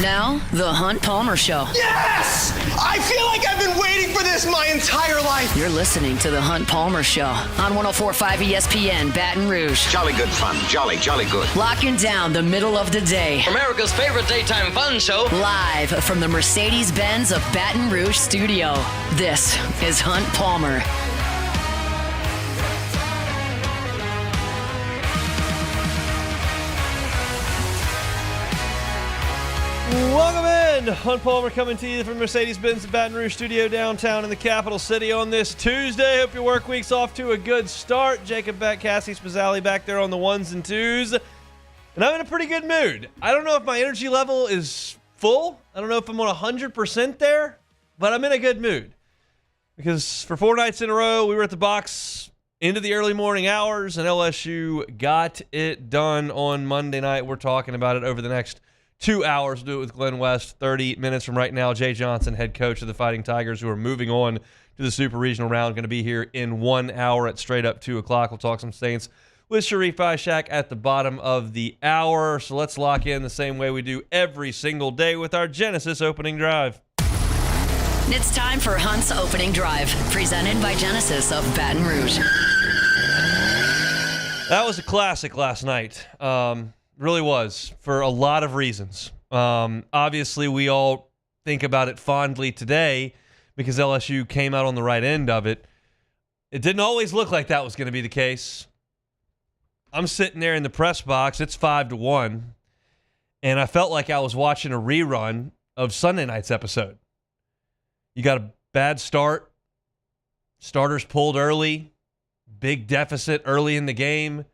Now, The Hunt Palmer Show. Yes! I feel like I've been waiting for this my entire life. You're listening to The Hunt Palmer Show on 104.5 ESPN Baton Rouge. Jolly good fun. Jolly good. Locking down the middle of the day. America's favorite daytime fun show. Live from the Mercedes-Benz of Baton Rouge studio. This is Hunt Palmer. Welcome in. Hunt Palmer coming to you from Mercedes-Benz Baton Rouge studio downtown in the capital city on this Tuesday. Hope your work week's off to a good start. Jacob Beck, Cassie Spazzali back there on the ones and twos. And I'm in a pretty good mood. I don't know if my energy level is full. I don't know if I'm on 100% there, but I'm in a good mood. Because for 4 nights in a row, we were at the box into the early morning hours, and LSU got it done on Monday night. We're talking about it over the next 2 hours. We'll do it with Glenn West. 30 minutes from right now, Jay Johnson, head coach of the Fighting Tigers, who are moving on to the Super Regional round, going to be here in 1 hour at straight up 2 o'clock. We'll talk some Saints with Sharif Ishak at the bottom of the hour. So let's lock in the same way we do every single day with our Genesis opening drive. It's time for Hunt's opening drive, presented by Genesis of Baton Rouge. That was a classic last night. Really was, for a lot of reasons. Obviously, we all think about it fondly today because LSU came out on the right end of it. It didn't always look like that was going to be the case. I'm sitting there in the press box. It's 5-1, and I felt like I was watching a rerun of Sunday night's episode. You got a bad start. Starters pulled early. Big deficit early in the game.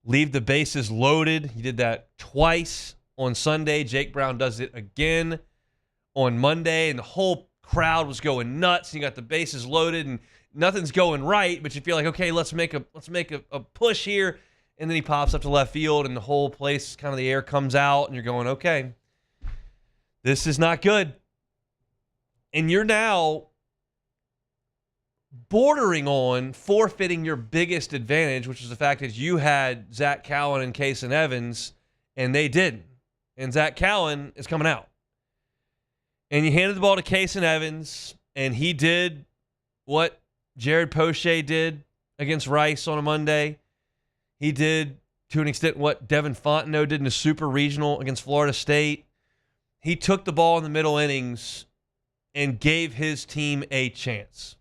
Leave the bases loaded. He did that twice on Sunday. Jake Brown does it again on Monday, and the whole crowd was going nuts. You got the bases loaded, and nothing's going right, but you feel like, okay, let's make a push here. And then he pops up to left field, and the whole place, kind of the air comes out, and you're going, okay, this is not good. And you're now bordering on forfeiting your biggest advantage, which is the fact that you had Zach Cowan and Kason Evans, and they didn't. And Zach Cowan is coming out. And you handed the ball to Kason Evans, and he did what Jared Poche did against Rice on a Monday. He did, to an extent, what Devin Fontenot did in the Super Regional against Florida State. He took the ball in the middle innings and gave his team a chance.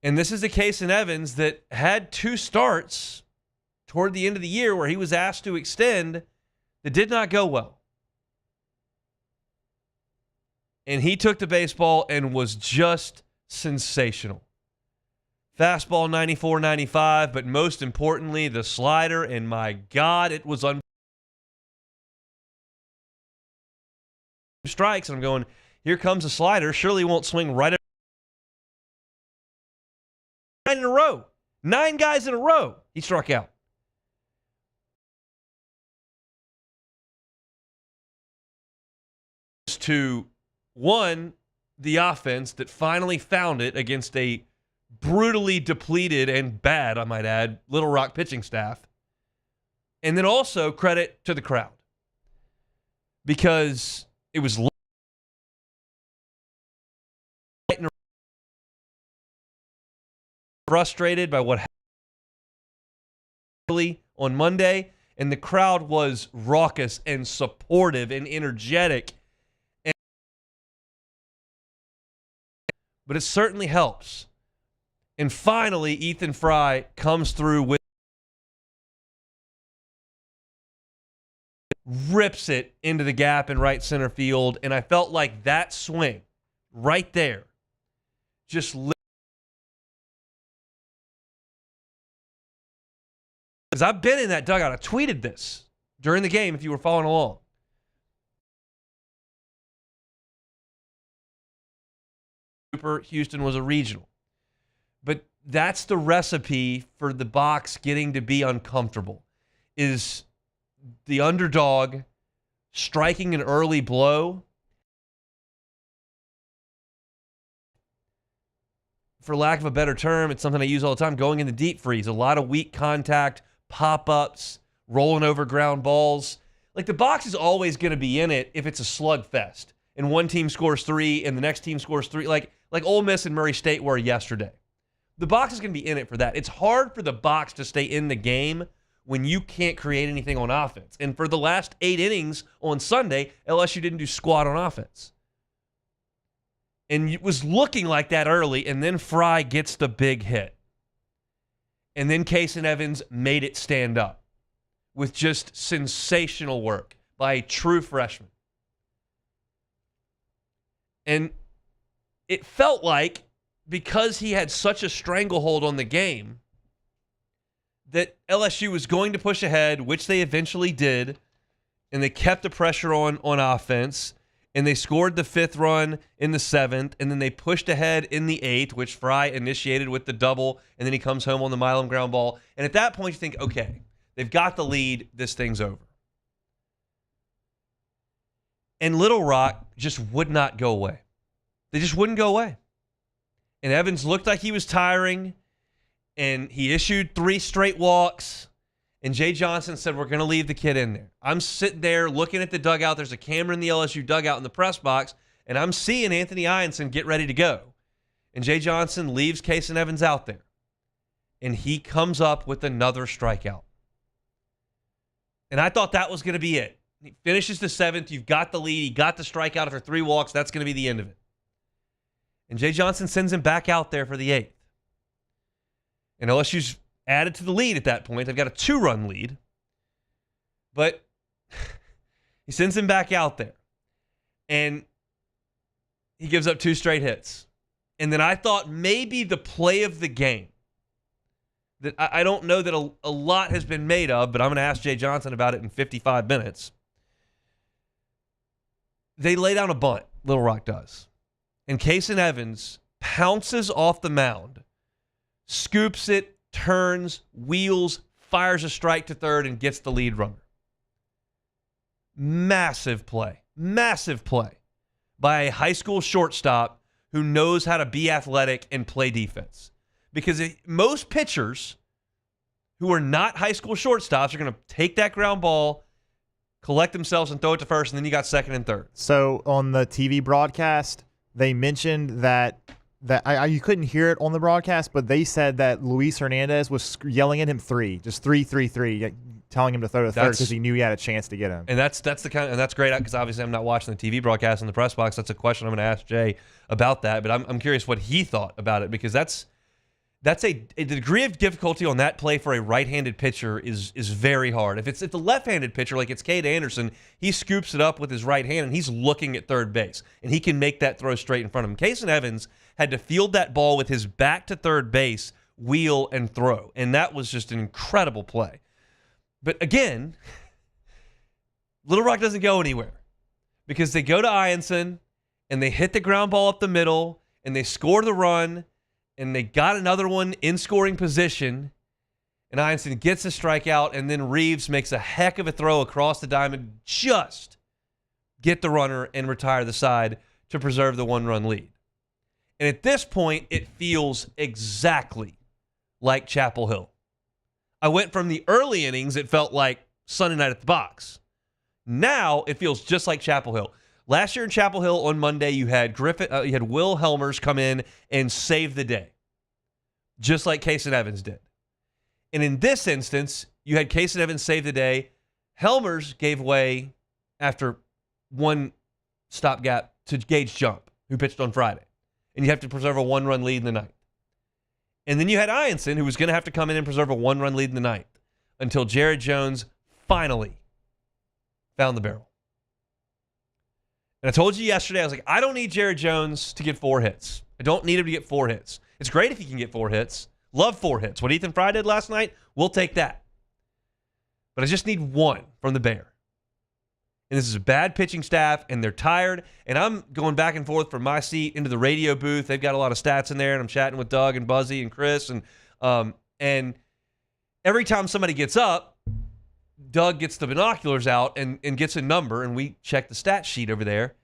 And this is the case in Evans that had 2 starts toward the end of the year where he was asked to extend that did not go well. And he took the baseball and was just sensational. Fastball 94-95, but most importantly, the slider, and my God, it was strikes. And I'm going, here comes a slider. Surely he won't swing right in a row. 9 guys in a row. He struck out. To one, the offense that finally found it against a brutally depleted and bad, I might add, Little Rock pitching staff. And then also credit to the crowd. Because it was frustrated by what happened on Monday, and the crowd was raucous and supportive and energetic. But it certainly helps. And finally, Ethan Fry comes through with rips it into the gap in right center field, and I felt like that swing right there just because I've been in that dugout. I tweeted this during the game if you were following along. Houston was a regional. But that's the recipe for the box getting to be uncomfortable, is the underdog striking an early blow. For lack of a better term, it's something I use all the time, going in the deep freeze. A lot of weak contact, pop-ups, rolling over ground balls. Like, the box is always going to be in it if it's a slugfest and one team scores 3 and the next team scores 3, like Ole Miss and Murray State were yesterday. The box is going to be in it for that. It's hard for the box to stay in the game when you can't create anything on offense. And for the last 8 innings on Sunday, LSU didn't do squat on offense. And it was looking like that early, and then Fry gets the big hit. And then Case and Evans made it stand up with just sensational work by a true freshman. And it felt like, because he had such a stranglehold on the game, that LSU was going to push ahead, which they eventually did, and they kept the pressure on offense, and they scored the 5th run in the 7th, and then they pushed ahead in the 8th, which Fry initiated with the double, and then he comes home on the Milam ground ball. And at that point, you think, okay, they've got the lead, this thing's over. And Little Rock just would not go away. They just wouldn't go away. And Evans looked like he was tiring, and he issued 3 straight walks, and Jay Johnson said, we're going to leave the kid in there. I'm sitting there looking at the dugout. There's a camera in the LSU dugout in the press box, and I'm seeing Anthony Ianson get ready to go. And Jay Johnson leaves Case and Evans out there, and he comes up with another strikeout. And I thought that was going to be it. He finishes the 7th. You've got the lead. He got the strikeout after 3 walks. That's going to be the end of it. And Jay Johnson sends him back out there for the 8th. And LSU's added to the lead at that point. They've got a 2-run lead. But he sends him back out there. And he gives up 2 straight hits. And then I thought maybe the play of the game, that I don't know that a lot has been made of, but I'm going to ask Jay Johnson about it in 55 minutes. They lay down a bunt, Little Rock does. And Case and Evans pounces off the mound, scoops it, turns, wheels, fires a strike to third, and gets the lead runner. Massive play by a high school shortstop who knows how to be athletic and play defense. Because most pitchers who are not high school shortstops are going to take that ground ball, collect themselves, and throw it to first, and then you got second and third. So on the TV broadcast, they mentioned that you couldn't hear it on the broadcast, but they said that Luis Hernandez was yelling at him 3, just 3, 3, 3, telling him to throw to third because he knew he had a chance to get him. And that's the kind, and that's great because obviously I'm not watching the TV broadcast in the press box. That's a question I'm going to ask Jay about that, but I'm curious what he thought about it, because that's a degree of difficulty on that play for a right-handed pitcher is very hard. If it's a left-handed pitcher, like it's Cade Anderson, he scoops it up with his right hand and he's looking at third base, and he can make that throw straight in front of him. Case and Evans had to field that ball with his back to third base, wheel, and throw, and that was just an incredible play. But again, Little Rock doesn't go anywhere because they go to Ianson and they hit the ground ball up the middle and they score the run. And they got another one in scoring position, and Ianson gets a strikeout, and then Reeves makes a heck of a throw across the diamond, just get the runner and retire the side to preserve the 1-run lead. And at this point, it feels exactly like Chapel Hill. I went from the early innings, it felt like Sunday night at the box. Now it feels just like Chapel Hill. Last year in Chapel Hill on Monday, you had Will Helmers come in and save the day, just like Case and Evans did. And in this instance, you had Case and Evans save the day. Helmers gave way after one stopgap to Gage Jump, who pitched on Friday. And you have to preserve a 1-run lead in the ninth. And then you had Ianson, who was going to have to come in and preserve a 1-run lead in the ninth until Jared Jones finally found the barrel. And I told you yesterday, I was like, I don't need Jared Jones to get 4 hits. I don't need him to get 4 hits. It's great if he can get 4 hits. Love 4 hits. What Ethan Fry did last night, we'll take that. But I just need 1 from the Bear. And this is a bad pitching staff, and they're tired. And I'm going back and forth from my seat into the radio booth. They've got a lot of stats in there, and I'm chatting with Doug and Buzzy and Chris. And every time somebody gets up, Doug gets the binoculars out and gets a number, and we check the stat sheet over there.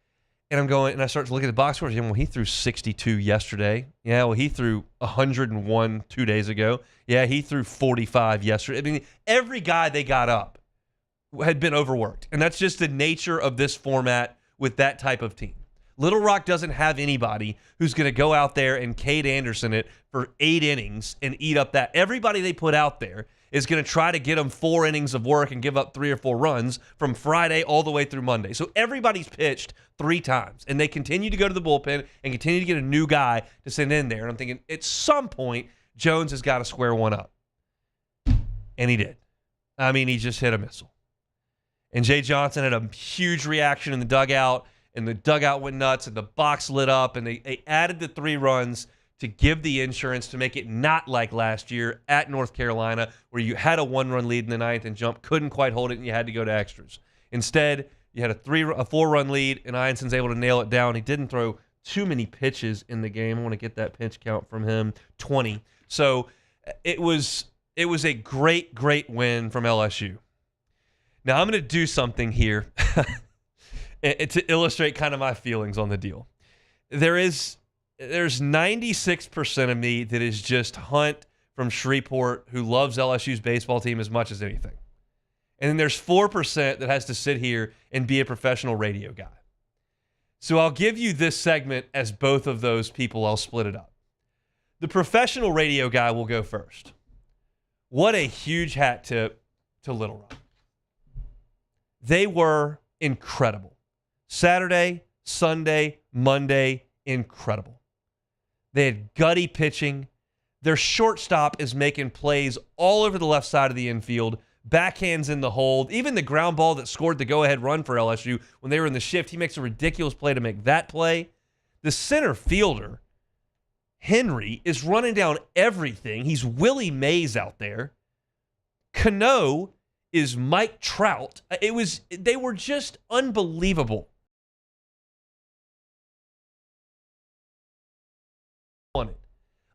And I'm going, and I start to look at the box scores. Well, he threw 62 yesterday. Yeah, well, he threw 101 2 days ago. Yeah, he threw 45 yesterday. I mean, every guy they got up had been overworked. And that's just the nature of this format with that type of team. Little Rock doesn't have anybody who's going to go out there and Cade Anderson it for 8 innings and eat up that. Everybody they put out there is going to try to get them 4 innings of work and give up 3 or 4 runs from Friday all the way through Monday. So everybody's pitched 3 times, and they continue to go to the bullpen and continue to get a new guy to send in there. And I'm thinking at some point, Jones has got to square one up. And he did. I mean, he just hit a missile. And Jay Johnson had a huge reaction in the dugout, and the dugout went nuts, and the box lit up, and they added the 3 runs to give the insurance to make it not like last year at North Carolina, where you had a 1-run lead in the 9th and couldn't quite hold it, and you had to go to extras. Instead, you had a 4-run lead, and Ionson's able to nail it down. He didn't throw too many pitches in the game. I want to get that pitch count from him, 20. So it was a great, great win from LSU. Now, I'm going to do something here to illustrate kind of my feelings on the deal. There's 96% of me that is just Hunt from Shreveport who loves LSU's baseball team as much as anything. And then there's 4% that has to sit here and be a professional radio guy. So I'll give you this segment as both of those people. I'll split it up. The professional radio guy will go first. What a huge hat tip to Little Rock. They were incredible. Saturday, Sunday, Monday, incredible. They had gutty pitching. Their shortstop is making plays all over the left side of the infield. Backhands in the hold. Even the ground ball that scored the go-ahead run for LSU when they were in the shift, he makes a ridiculous play to make that play. The center fielder, Henry, is running down everything. He's Willie Mays out there. Cano is Mike Trout. They were just unbelievable.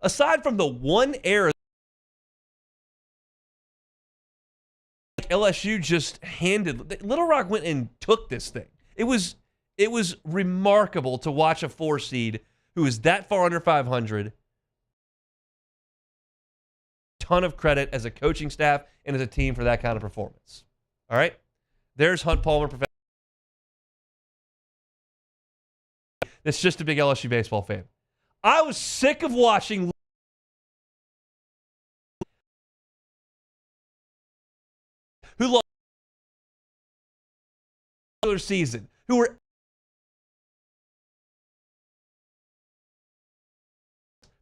Aside from the one error, LSU just handed. Little Rock went and took this thing. It was remarkable to watch a 4 seed who is that far under 500. Ton of credit as a coaching staff and as a team for that kind of performance. All right, there's Hunt Palmer. That's just a big LSU baseball fan. I was sick of watching who lost the season, who were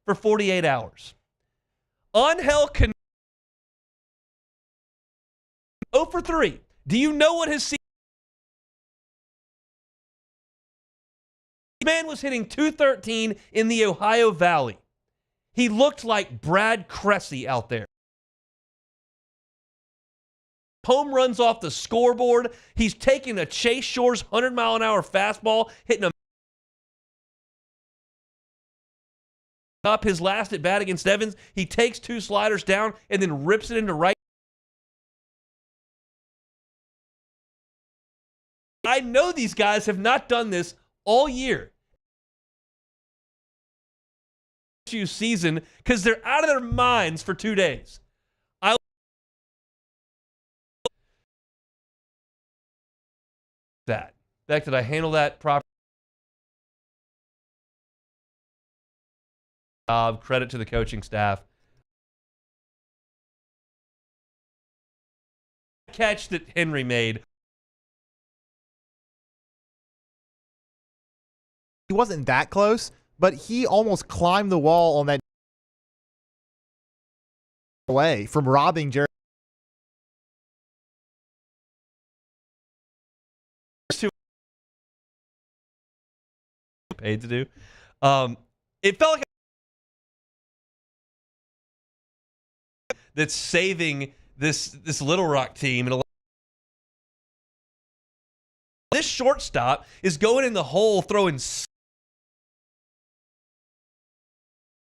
for 48 hours. Angel Cano 0 for 3. Do you know what his season? Man was hitting .213 in the Ohio Valley. He looked like Brad Cressy out there. Home runs off the scoreboard. He's taking a Chase Shores 100-mile-an-hour fastball, hitting up his last at bat against Evans. He takes 2 sliders down and then rips it into right. I know these guys have not done this all year. Season because they're out of their minds for 2 days. That. In fact, did I handle that properly? Credit to the coaching staff. Catch that Henry made. He wasn't that close, but he almost climbed the wall on that away from robbing Jerry. Paid to do. It felt like that's saving this Little Rock team. And this shortstop is going in the hole throwing.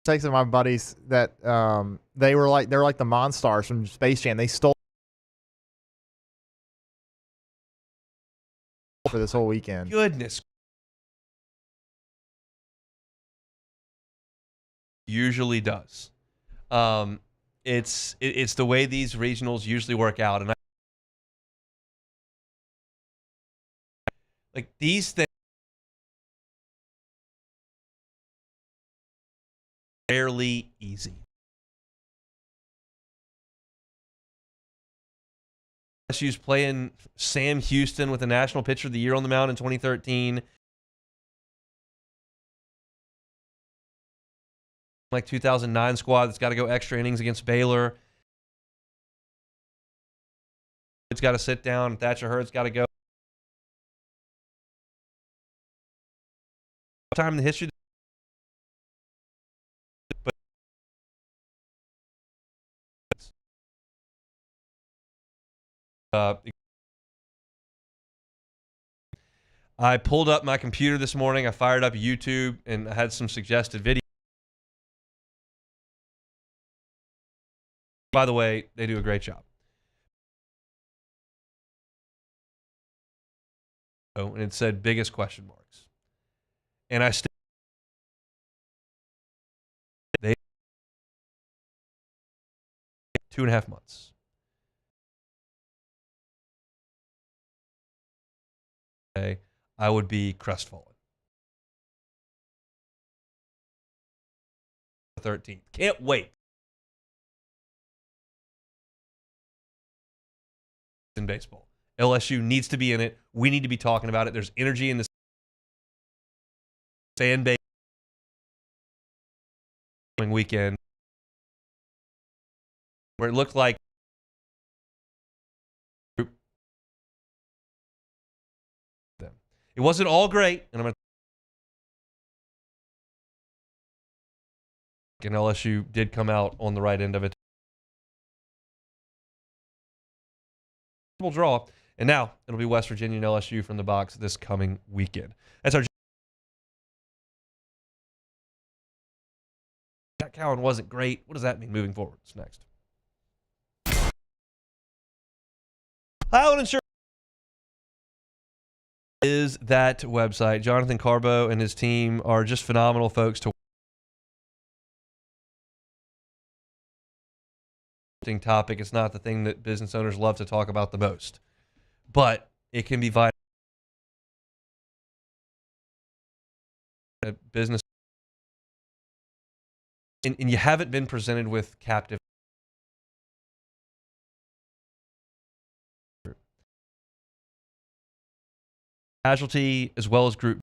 Takes of my buddies that they were like the Monstars from Space Jam. They stole for this whole weekend. Goodness. Usually does. It's the way these regionals usually work out, and Like these things are rarely easy. LSU's playing Sam Houston with the National Pitcher of the Year on the mound in 2013. Like 2009 squad that's got to go extra innings against Baylor. It's got to sit down. Thatcher Hurd's got to go. Time in the history. But I pulled up my computer this morning. I fired up YouTube and I had some suggested videos. By the way, they do a great job. Oh, and it said biggest question marks. And I still they 2.5 months. Okay, I would be crestfallen. 13th. Can't wait. In baseball. LSU needs to be in it. We need to be talking about it. There's energy in this fan base weekend where it looked like it wasn't all great, and LSU did come out on the right end of it. Draw, and now it'll be West Virginia and LSU from the box this coming weekend. That's our. Jack Cowan wasn't great. What does that mean moving forward? What's next? Highland Insurance is that website. Jonathan Carbo and his team are just phenomenal folks to. Topic. It's not the thing that business owners love to talk about the most, but it can be vital. Business, and you haven't been presented with captive casualty as well as group,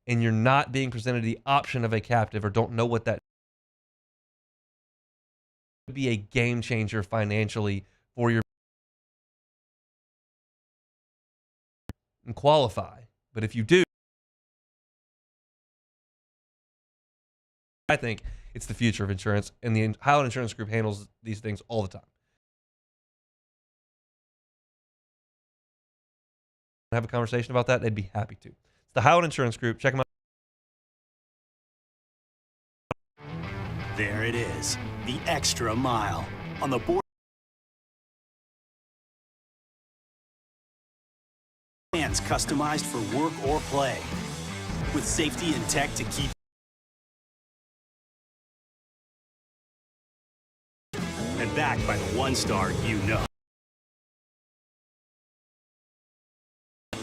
and you're not being presented the option of a captive or don't know what that would be, a game changer financially for your and qualify. But if you do, I think it's the future of insurance, and the Highland Insurance Group handles these things all the time. Have a conversation about that, they'd be happy to. It's the Highland Insurance Group. Check them out. There it is, the extra mile on the board. Fans customized for work or play, with safety and tech to keep. And backed by the one-star you know.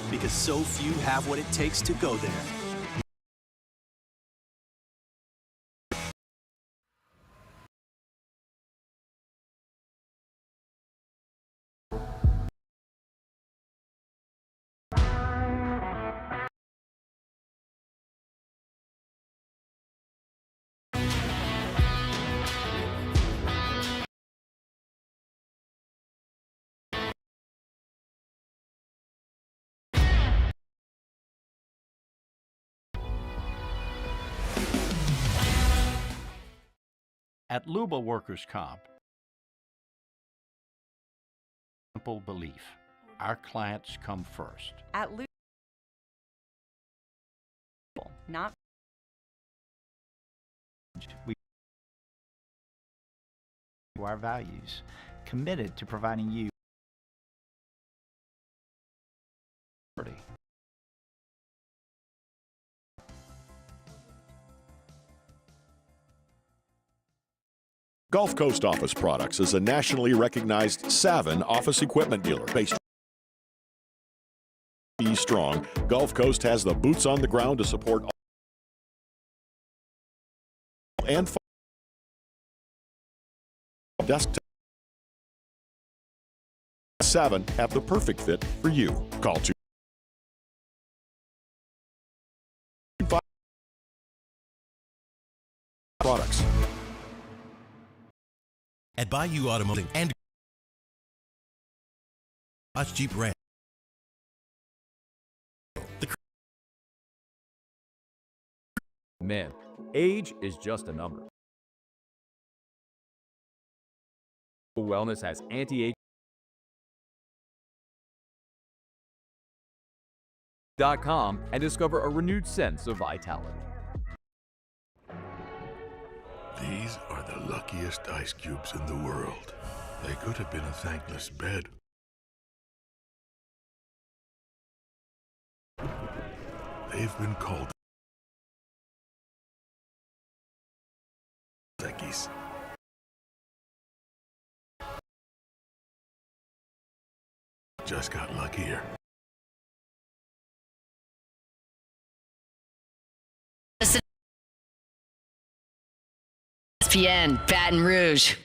Because so few have what it takes to go there. At Luba Workers' Comp, simple belief, our clients come first. At Luba, not We our values, committed to providing you Gulf Coast Office Products is a nationally recognized Savin office equipment dealer based strong. Gulf Coast has the boots on the ground to support all and desktop. Savin have the perfect fit for you. Call 2 products. At Bayou Automotive and Dodge Jeep Ram. Man, age is just a number. Wellness has anti-age .com and discover a renewed sense of vitality. These are the luckiest ice cubes in the world. They could have been a thankless bed. They've been called Techies. Just got luckier. ESPN, Baton Rouge.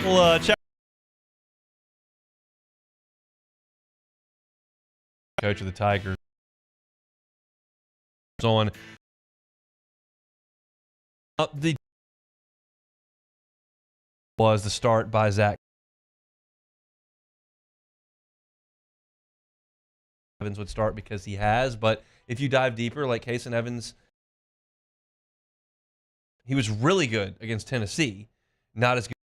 We'll check. Coach of the Tigers on the was the start by Zach Evans would start because he has, but if you dive deeper, like Kason Evans, he was really good against Tennessee, not as good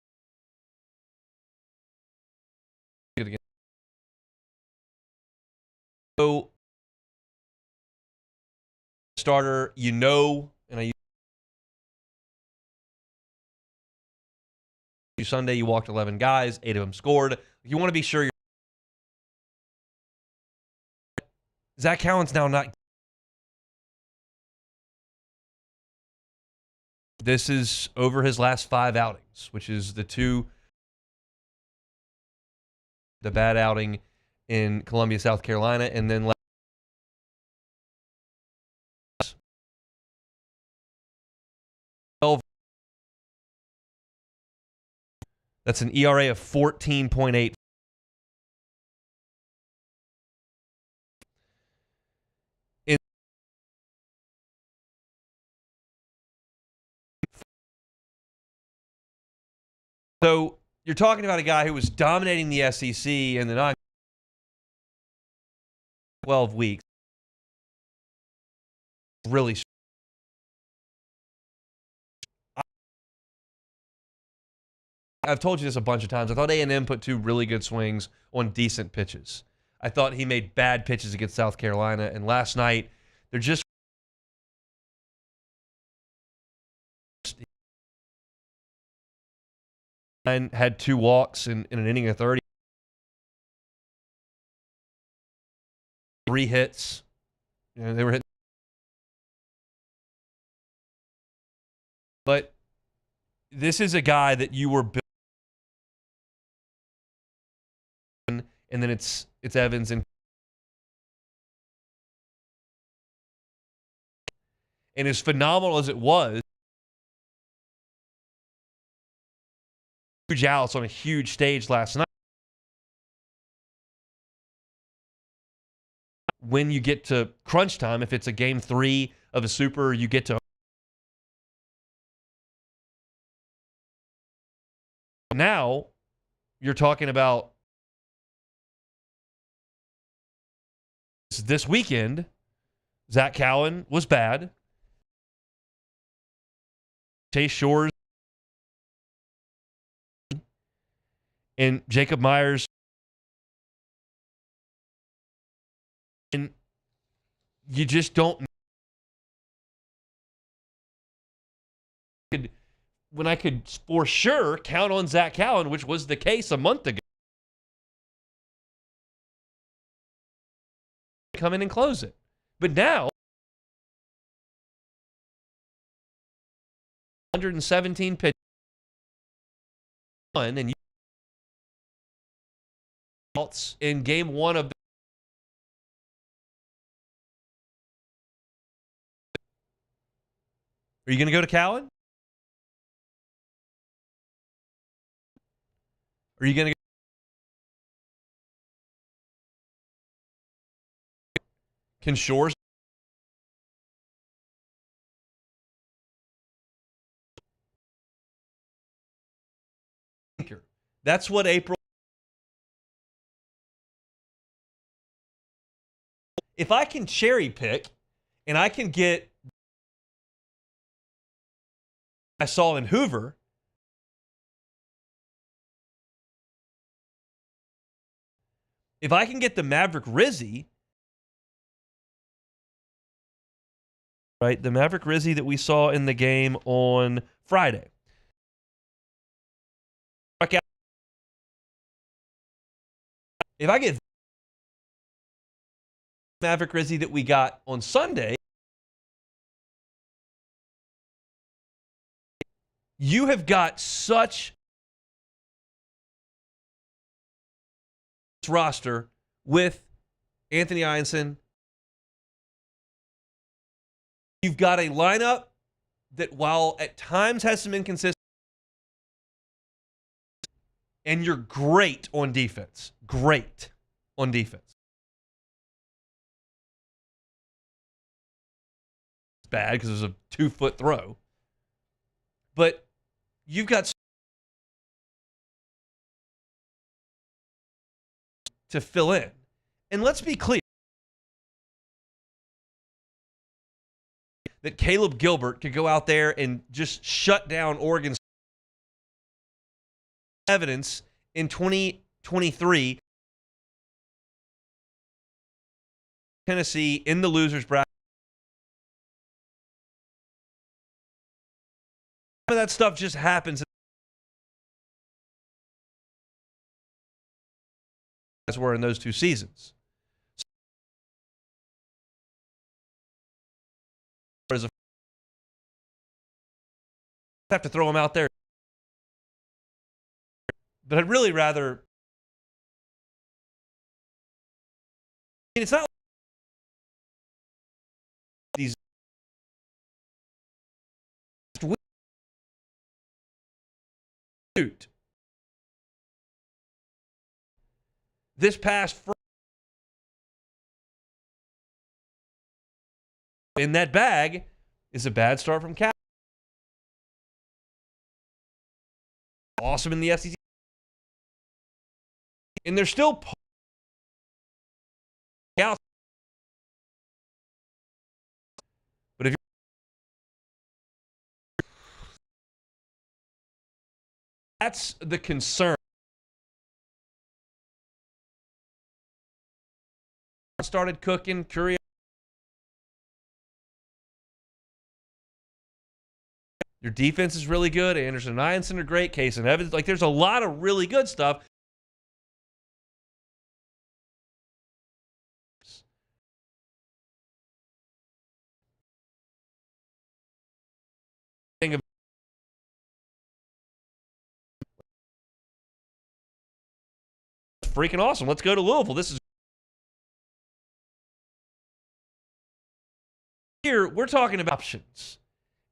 against. So starter, and I Sunday you walked 11 guys, 8 of them scored. You want to be sure Zach Cowan's now not. This is over his last 5 outings, which is the bad outing in Columbia, South Carolina, and then that's an ERA of 14.8. So you're talking about a guy who was dominating the SEC in the 12 weeks. Really. I've told you this a bunch of times. I thought A&M put 2 really good swings on decent pitches. I thought he made bad pitches against South Carolina. And last night, they're just had 2 walks in an inning of 30. 3 hits. They were hitting. But this is a guy that you were building, and then it's Evans and as phenomenal as it was, huge outs on a huge stage last night. When you get to crunch time, if it's a game 3 of a super, you get to now you're talking about this weekend. Zach Cowan was bad. Chase Shores And Jacob Myers, and you just don't. When I could for sure count on Zach Callen, which was the case a month ago, come in and close it. But now, 117 pitches, and in game one of the. Are you going to go to Callen? Are you going to Can Shores? That's what April. If I can cherry pick and I can get I saw in Hoover, if I can get the Maverick Rizzy, right, the Maverick Rizzy that we saw in the game on Friday. If I get Maverick Rizzy that we got on Sunday, you have got such roster with Anthony Ianson. You've got a lineup that, while at times has some inconsistency, and you're great on defense. Great on defense. It's bad because it was a 2-foot throw. But you've got to fill in. And let's be clear that Caleb Gilbert could go out there and just shut down Oregon's evidence in 2023. Tennessee in the losers bracket. Some of that stuff just happens as were in those two seasons. I have to throw him out there. But I'd really rather. It's not these. This past in that bag is a bad start from Cal. Awesome in the SEC. And they're still Cal. But if you're that's the concern. Started cooking, curious. Your defense is really good. Anderson and Ianson are great. Case and Evans. Like, there's a lot of really good stuff. Freaking awesome. Let's go to Louisville. This is here we're talking about options.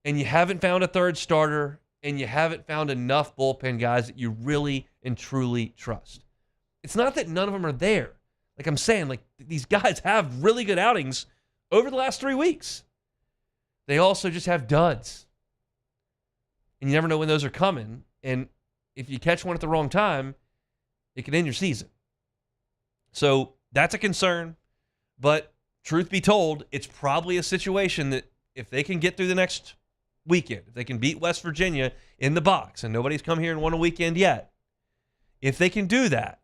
And you haven't found a third starter, and you haven't found enough bullpen guys that you really and truly trust. It's not that none of them are there. Like I'm saying, like these guys have really good outings over the last 3 weeks. They also just have duds. And you never know when those are coming. And if you catch one at the wrong time, it can end your season. So that's a concern. But truth be told, it's probably a situation that if they can get through the next weekend, if they can beat West Virginia in the box, and nobody's come here and won a weekend yet, If they can do that,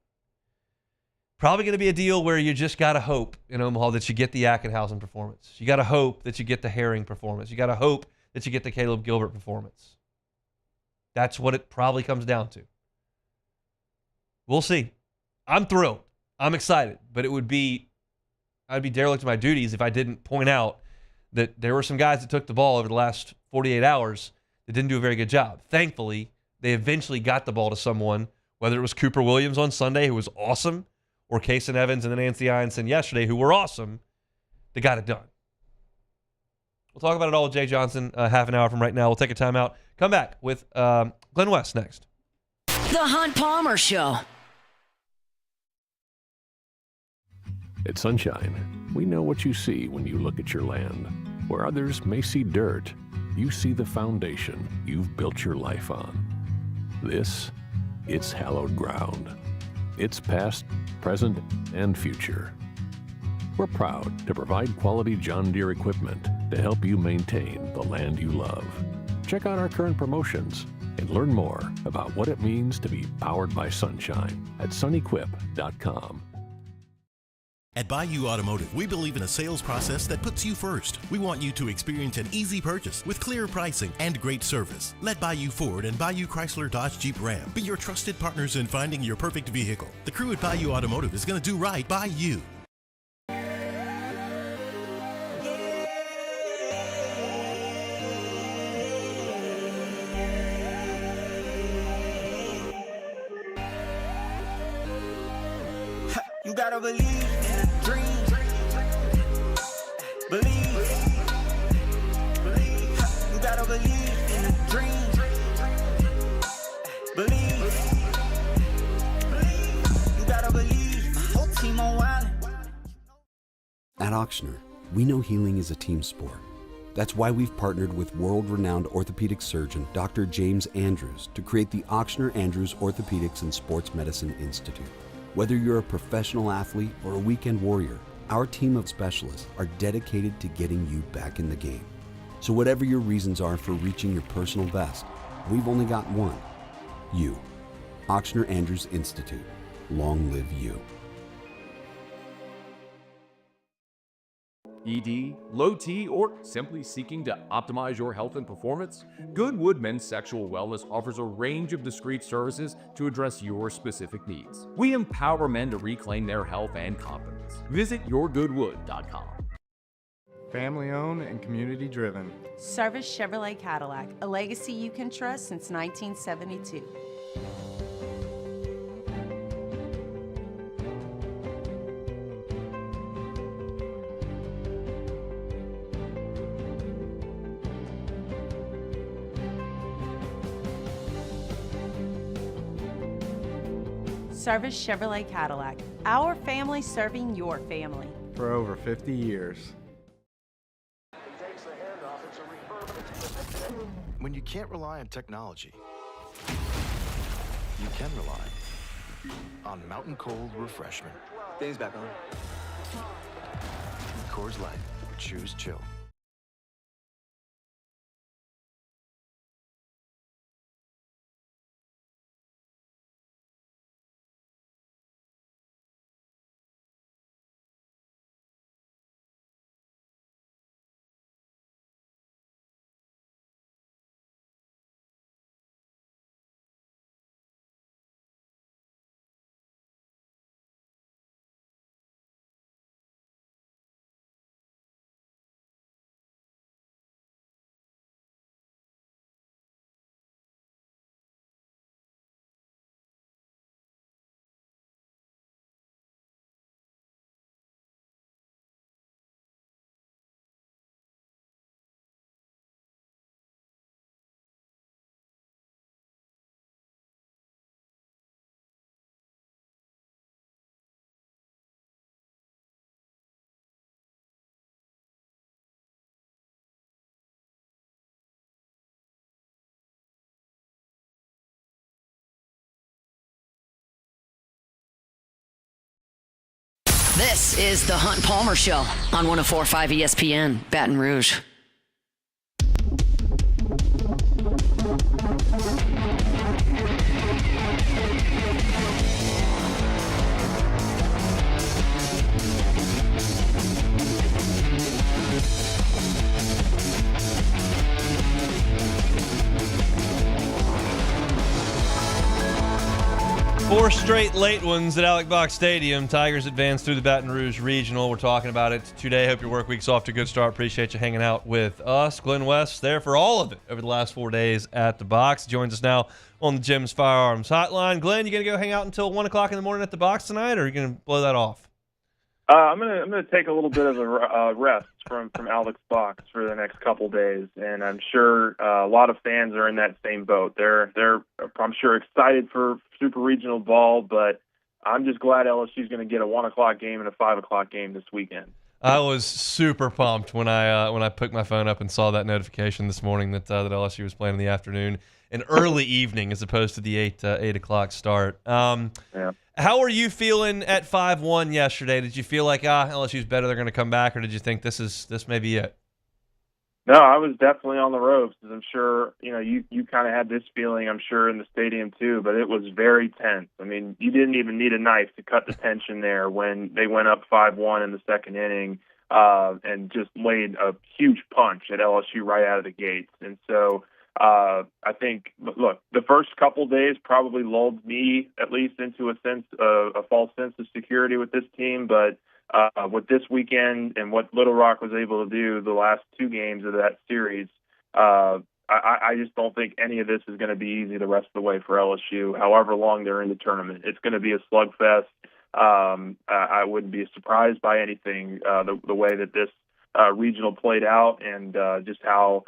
probably going to be a deal where you just got to hope in Omaha that you get the Ackenhausen performance. You got to hope that you get the Herring performance. You got to hope that you get the Caleb Gilbert performance. That's what it probably comes down to. We'll see. I'm thrilled. I'm excited, but I'd be derelict to my duties if I didn't point out that there were some guys that took the ball over the last 48 hours that didn't do a very good job. Thankfully, they eventually got the ball to someone, whether it was Cooper Williams on Sunday, who was awesome, or Kason Evans and then Nancy Ianson yesterday, who were awesome. They got it done. We'll talk about it all with Jay Johnson half an hour from right now. We'll take a timeout. Come back with Glenn West next. The Hunt Palmer Show. At Sunshine, we know what you see when you look at your land. Where others may see dirt, you see the foundation you've built your life on. It's hallowed ground. It's past, present, and future. We're proud to provide quality John Deere equipment to help you maintain the land you love. Check out our current promotions and learn more about what it means to be powered by sunshine at sunequip.com. At Bayou Automotive, we believe in a sales process that puts you first. We want you to experience an easy purchase with clear pricing and great service. Let Bayou Ford and Bayou Chrysler Dodge Jeep Ram be your trusted partners in finding your perfect vehicle. The crew at Bayou Automotive is going to do right by you. You gotta believe in a dream. Believe. You gotta believe in a dream. Believe. You gotta believe. My whole team on wildin'. At Ochsner, we know healing is a team sport. That's why we've partnered with world-renowned orthopedic surgeon Dr. James Andrews to create the Ochsner Andrews Orthopedics and Sports Medicine Institute. Whether you're a professional athlete or a weekend warrior, our team of specialists are dedicated to getting you back in the game. So whatever your reasons are for reaching your personal best, we've only got one. You. Ochsner Andrews Institute. Long live you. ED, low T, or simply seeking to optimize your health and performance? Goodwood Men's Sexual Wellness offers a range of discreet services to address your specific needs. We empower men to reclaim their health and confidence. Visit yourgoodwood.com. Family owned and community driven. Service Chevrolet Cadillac, a legacy you can trust since 1972. Service Chevrolet Cadillac, our family serving your family. For over 50 years. When you can't rely on technology, you can rely on Mountain Cold Refreshment. Dave's back on. Coors Light. Choose chill. This is the Hunt Palmer Show on 104.5 ESPN, Baton Rouge. 4 straight late ones at Alec Box Stadium. Tigers advance through the Baton Rouge Regional. We're talking about it today. Hope your work week's off to a good start. Appreciate you hanging out with us. Glenn West there for all of it over the last 4 days at the box. Joins us now on the Jim's Firearms Hotline. Glenn, you going to go hang out until 1 o'clock in the morning at the box tonight, or are you going to blow that off? I'm gonna take a little bit of a rest from Alex Box for the next couple days, and I'm sure a lot of fans are in that same boat. They're I'm sure excited for Super Regional ball, but I'm just glad LSU's going to get a 1 o'clock game and a 5 o'clock game this weekend. I was super pumped when I picked my phone up and saw that notification this morning that LSU was playing in the afternoon, an early evening as opposed to the 8 o'clock start. Yeah. How were you feeling at 5-1 yesterday? Did you feel like LSU's better, they're going to come back, or did you think this may be it? No, I was definitely on the ropes. I'm sure you kind of had this feeling, I'm sure, in the stadium too, but it was very tense. I mean, you didn't even need a knife to cut the tension there when they went up 5-1 in the second inning and just laid a huge punch at LSU right out of the gates. And so I think, look, the first couple days probably lulled me at least into a false sense of security with this team, but with this weekend and what Little Rock was able to do the last 2 games of that series, I just don't think any of this is going to be easy the rest of the way for LSU, however long they're in the tournament. It's going to be a slugfest. I wouldn't be surprised by anything, the way that this regional played out and just how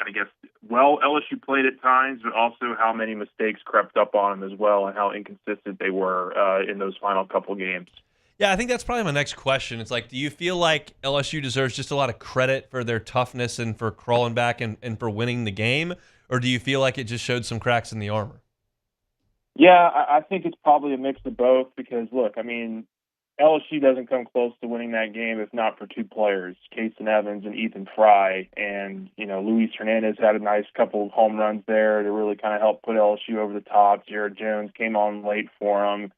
LSU played at times, but also how many mistakes crept up on them as well and how inconsistent they were in those final couple games. Yeah, I think that's probably my next question. It's like, do you feel like LSU deserves just a lot of credit for their toughness and for crawling back and for winning the game, or do you feel like it just showed some cracks in the armor? Yeah, I think it's probably a mix of both because, look, I mean, LSU doesn't come close to winning that game if not for 2 players, Kason Evans and Ethan Fry. And, Luis Hernandez had a nice couple of home runs there to really kind of help put LSU over the top. Jared Jones came on late for them.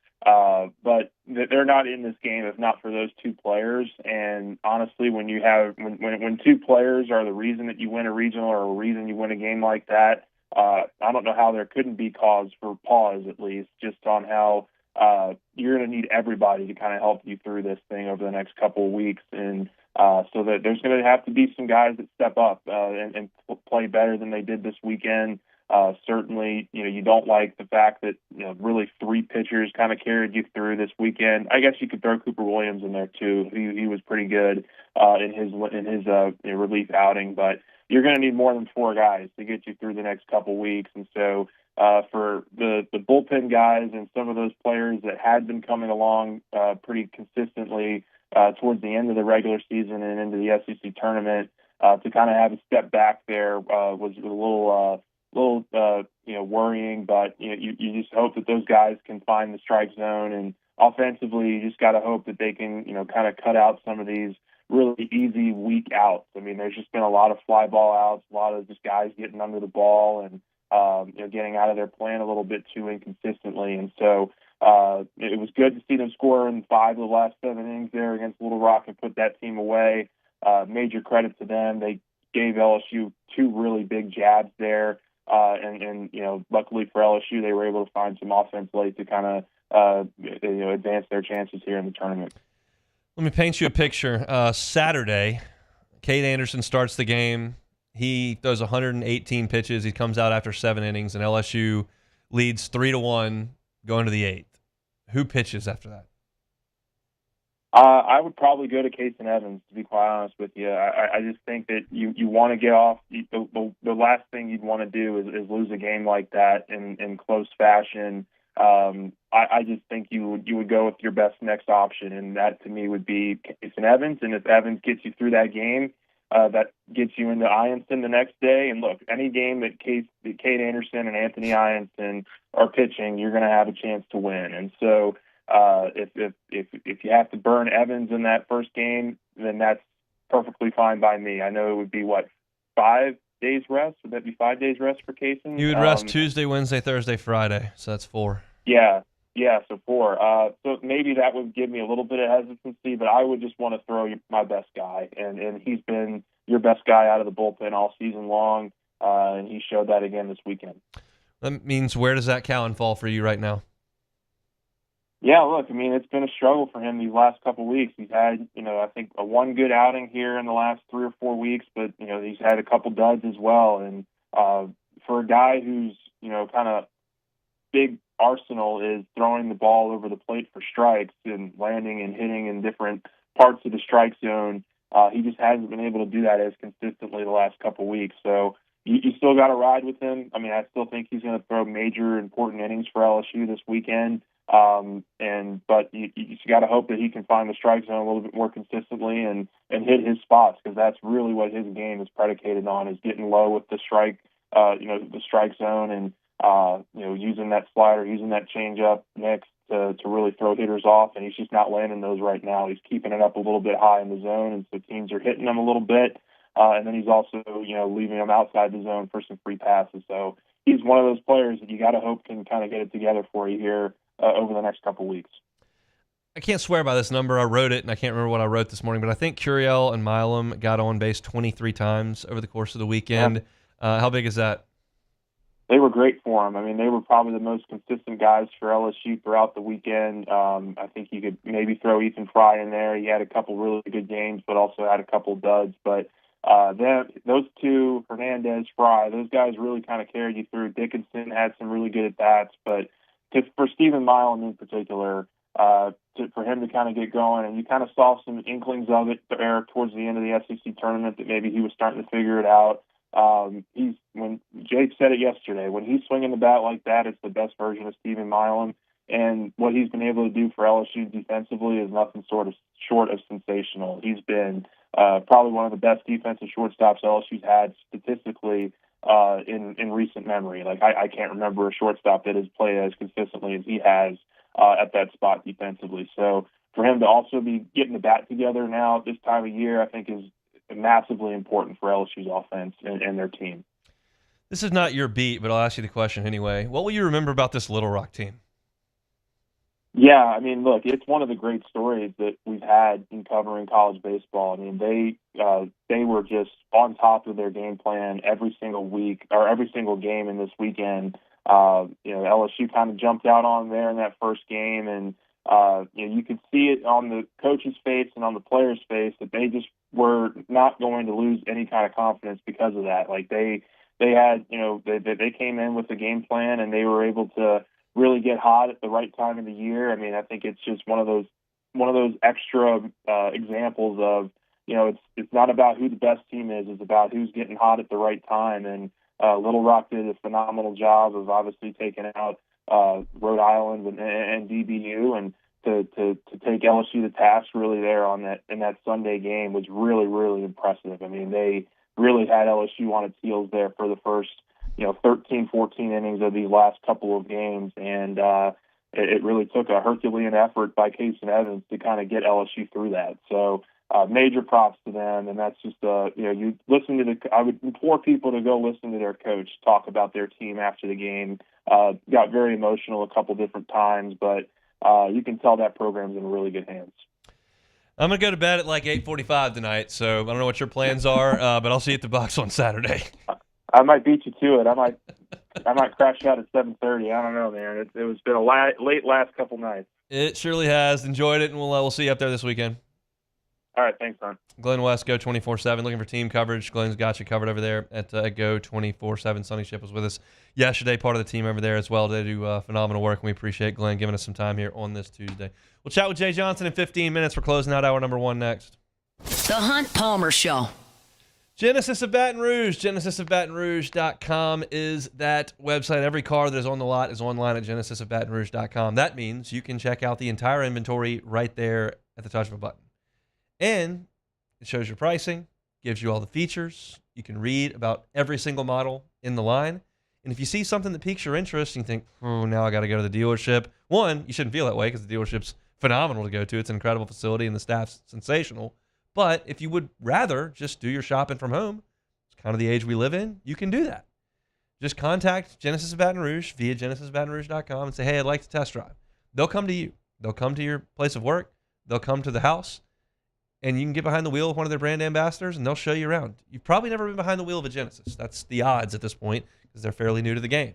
But they're not in this game if not for those 2 players. And honestly, when 2 players are the reason that you win a regional or a reason you win a game like that, I don't know how there couldn't be cause for pause, at least, just on how you're going to need everybody to kind of help you through this thing over the next couple of weeks. And so that there's going to have to be some guys that step up and play better than they did this weekend. Certainly, you don't like the fact that really 3 pitchers kind of carried you through this weekend. I guess you could throw Cooper Williams in there too. He was pretty good in his relief outing, but you're going to need more than 4 guys to get you through the next couple weeks. And so for the bullpen guys and some of those players that had been coming along pretty consistently towards the end of the regular season and into the SEC tournament, to kind of have a step back there was a little worrying, but you just hope that those guys can find the strike zone, and offensively you just got to hope that they can kind of cut out some of these really easy weak outs. I mean, there's just been a lot of fly ball outs, a lot of just guys getting under the ball and getting out of their plan a little bit too inconsistently. And so it was good to see them score in 5 of the last 7 innings there against Little Rock and put that team away. Major credit to them. They gave LSU 2 really big jabs there. And luckily for LSU, they were able to find some offense late to kind of advance their chances here in the tournament. Let me paint you a picture. Saturday, Cade Anderson starts the game. He throws 118 pitches. He comes out after 7 innings, and LSU leads 3-1 going to the 8th. Who pitches after that? I would probably go to Kason Evans, to be quite honest with you. I just think that you want to get off. The last thing you'd want to do is lose a game like that in close fashion. I just think you would go with your best next option, and that to me would be Kason Evans. And if Evans gets you through that game, that gets you into Ianson the next day. And look, any game that Cade Anderson and Anthony Ianson are pitching, you're going to have a chance to win. And so if you have to burn Evans in that first game, then that's perfectly fine by me. I know it would be 5 days rest. Would that be 5 days rest for Kason? You would rest Tuesday, Wednesday, Thursday, Friday. So that's 4. Yeah. So 4. So maybe that would give me a little bit of hesitancy, but I would just want to throw my best guy, and he's been your best guy out of the bullpen all season long, and he showed that again this weekend. That means where does that Cowan fall for you right now? Yeah, look, I mean, it's been a struggle for him these last couple of weeks. He's had, I think one good outing here in the last 3 or 4 weeks, but, he's had a couple duds as well. And for a guy who's, kind of big arsenal is throwing the ball over the plate for strikes and landing and hitting in different parts of the strike zone, he just hasn't been able to do that as consistently the last couple of weeks. So you still got to ride with him. I mean, I still think he's going to throw major important innings for LSU this weekend. But you got to hope that he can find the strike zone a little bit more consistently and hit his spots, because that's really what his game is predicated on, is getting low with the strike, the strike zone, and using that slider, using that changeup mix to really throw hitters off. And he's just not landing those right now. He's keeping it up a little bit high in the zone, and so teams are hitting him a little bit. And then he's also, leaving him outside the zone for some free passes. So he's one of those players that you got to hope can kind of get it together for you here over the next couple of weeks. I can't swear by this number. I wrote it, and I can't remember what I wrote this morning, but I think Curiel and Milam got on base 23 times over the course of the weekend. Yeah. How big is that? They were great for him. I mean, they were probably the most consistent guys for LSU throughout the weekend. I think you could maybe throw Ethan Fry in there. He had a couple really good games, but also had a couple duds. But those two, Hernandez, Fry, those guys really kind of carried you through. Dickinson had some really good at-bats, but for Stephen Milam in particular, for him to kind of get going, and you kind of saw some inklings of it there towards the end of the SEC tournament that maybe he was starting to figure it out. When Jake said it yesterday, when he's swinging the bat like that, it's the best version of Stephen Milam. And what he's been able to do for LSU defensively is nothing short of sensational. He's been probably one of the best defensive shortstops LSU's had statistically in recent memory. Like I can't remember a shortstop that has played as consistently as he has at that spot defensively. So for him to also be getting the bat together now at this time of year, I think is massively important for LSU's offense and their team. This is not your beat, but I'll ask you the question anyway. What will you remember about this Little Rock team? Yeah, I mean, look, it's one of the great stories that we've had in covering college baseball. I mean, they were just on top of their game plan every single week or every single game in this weekend. LSU kind of jumped out on there in that first game, and you could see it on the coach's face and on the player's face that they just were not going to lose any kind of confidence because of that. Like they had, they came in with a game plan, and they were able to really get hot at the right time of the year. I mean, I think it's just one of those extra examples of, it's not about who the best team is, it's about who's getting hot at the right time. And Little Rock did a phenomenal job of obviously taking out Rhode Island and DBU, and to take LSU to task really there in that Sunday game was really, really impressive. I mean, they really had LSU on its heels there for the first 13, 14 innings of these last couple of games. And it really took a Herculean effort by Case and Evans to kind of get LSU through that. So major props to them. And that's just, you listen to I would implore people to go listen to their coach talk about their team after the game. Got very emotional a couple different times, but you can tell that program's in really good hands. I'm going to go to bed at like 8:45 tonight, so I don't know what your plans are, but I'll see you at the box on Saturday. I might beat you to it. I might crash out at 7:30. I don't know, man. It's been a late last couple nights. It surely has. Enjoyed it, and we'll see you up there this weekend. All right, thanks, son. Glenn West, Go 24/7, looking for team coverage. Glenn's got you covered over there at Go 24/7. Sonny Ship was with us yesterday, part of the team over there as well. They do phenomenal work, and we appreciate Glenn giving us some time here on this Tuesday. We'll chat with Jay Johnson in 15 minutes. We're closing out hour number 1 next. The Hunt Palmer Show. Genesis of Baton Rouge. GenesisofBatonRouge.com is that website. Every car that is on the lot is online at GenesisofBatonRouge.com. That means you can check out the entire inventory right there at the touch of a button. And it shows your pricing, gives you all the features. You can read about every single model in the line. And if you see something that piques your interest and you think, now I got to go to the dealership. One, you shouldn't feel that way because the dealership's phenomenal to go to. It's an incredible facility and the staff's sensational. But if you would rather just do your shopping from home, it's kind of the age we live in, you can do that. Just contact Genesis of Baton Rouge via GenesisOfBatonRouge.com and say, hey, I'd like to test drive. They'll come to you. They'll come to your place of work. They'll come to the house. And you can get behind the wheel of one of their brand ambassadors, and they'll show you around. You've probably never been behind the wheel of a Genesis. That's the odds at this point because they're fairly new to the game.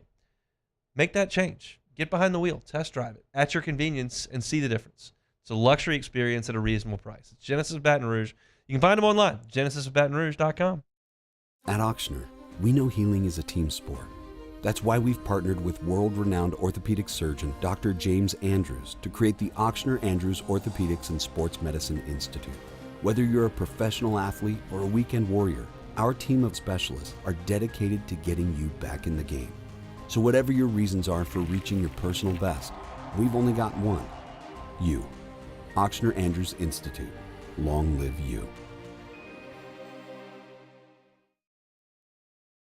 Make that change. Get behind the wheel. Test drive it at your convenience and see the difference. It's a luxury experience at a reasonable price. It's Genesis of Baton Rouge. You can find them online, genesisofbatonrouge.com. At Ochsner, we know healing is a team sport. That's why we've partnered with world-renowned orthopedic surgeon Dr. James Andrews to create the Ochsner Andrews Orthopedics and Sports Medicine Institute. Whether you're a professional athlete or a weekend warrior, our team of specialists are dedicated to getting you back in the game. So whatever your reasons are for reaching your personal best, we've only got one. You. Ochsner Andrews Institute. Long live you.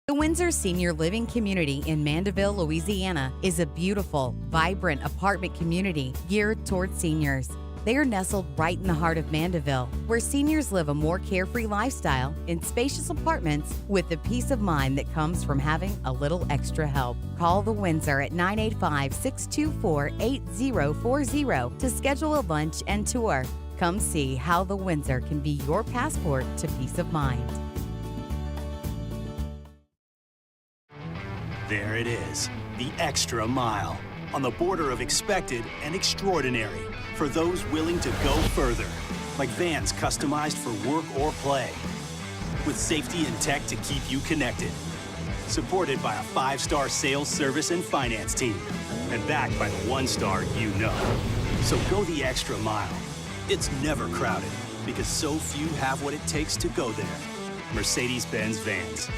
The Windsor Senior Living Community in Mandeville, Louisiana is a beautiful, vibrant apartment community geared towards seniors. They are nestled right in the heart of Mandeville, where seniors live a more carefree lifestyle in spacious apartments with the peace of mind that comes from having a little extra help. Call the Windsor at 985-624-8040 to schedule a lunch and tour. Come see how the Windsor can be your passport to peace of mind. There it is, the extra mile, on the border of expected and extraordinary, for those willing to go further, like vans customized for work or play, with safety and tech to keep you connected, supported by a 5-star sales, service, and finance team, and backed by the 1-star you know. So go the extra mile. It's never crowded, because so few have what it takes to go there. Mercedes-Benz Vans.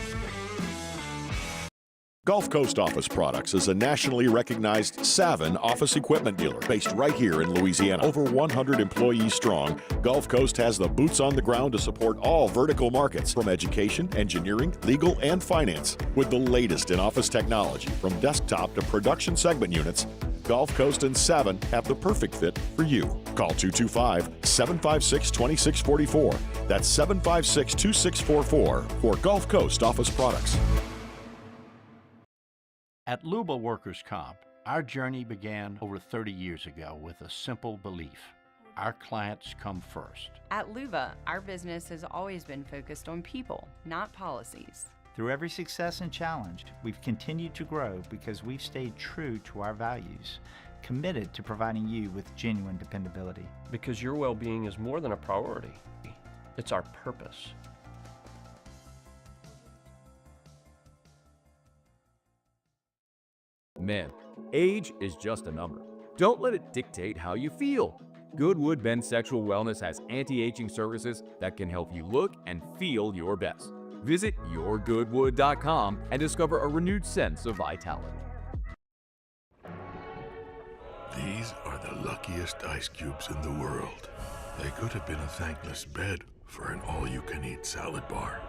Gulf Coast Office Products is a nationally recognized Savin office equipment dealer based right here in Louisiana. Over 100 employees strong, Gulf Coast has the boots on the ground to support all vertical markets from education, engineering, legal, and finance. With the latest in office technology from desktop to production segment units, Gulf Coast and Savin have the perfect fit for you. Call 225-756-2644. That's 756-2644 for Gulf Coast Office Products. At Luba Workers' Comp, our journey began over 30 years ago with a simple belief: our clients come first. At Luba, our business has always been focused on people, not policies. Through every success and challenge, we've continued to grow because we've stayed true to our values, committed to providing you with genuine dependability. Because your well-being is more than a priority. It's our purpose. Men, age is just a number. Don't let it dictate how you feel. Goodwood Men's Sexual Wellness has anti-aging services that can help you look and feel your best. Visit yourgoodwood.com and discover a renewed sense of vitality. These are the luckiest ice cubes in the world. They could have been a thankless bed for an all-you-can-eat salad bar.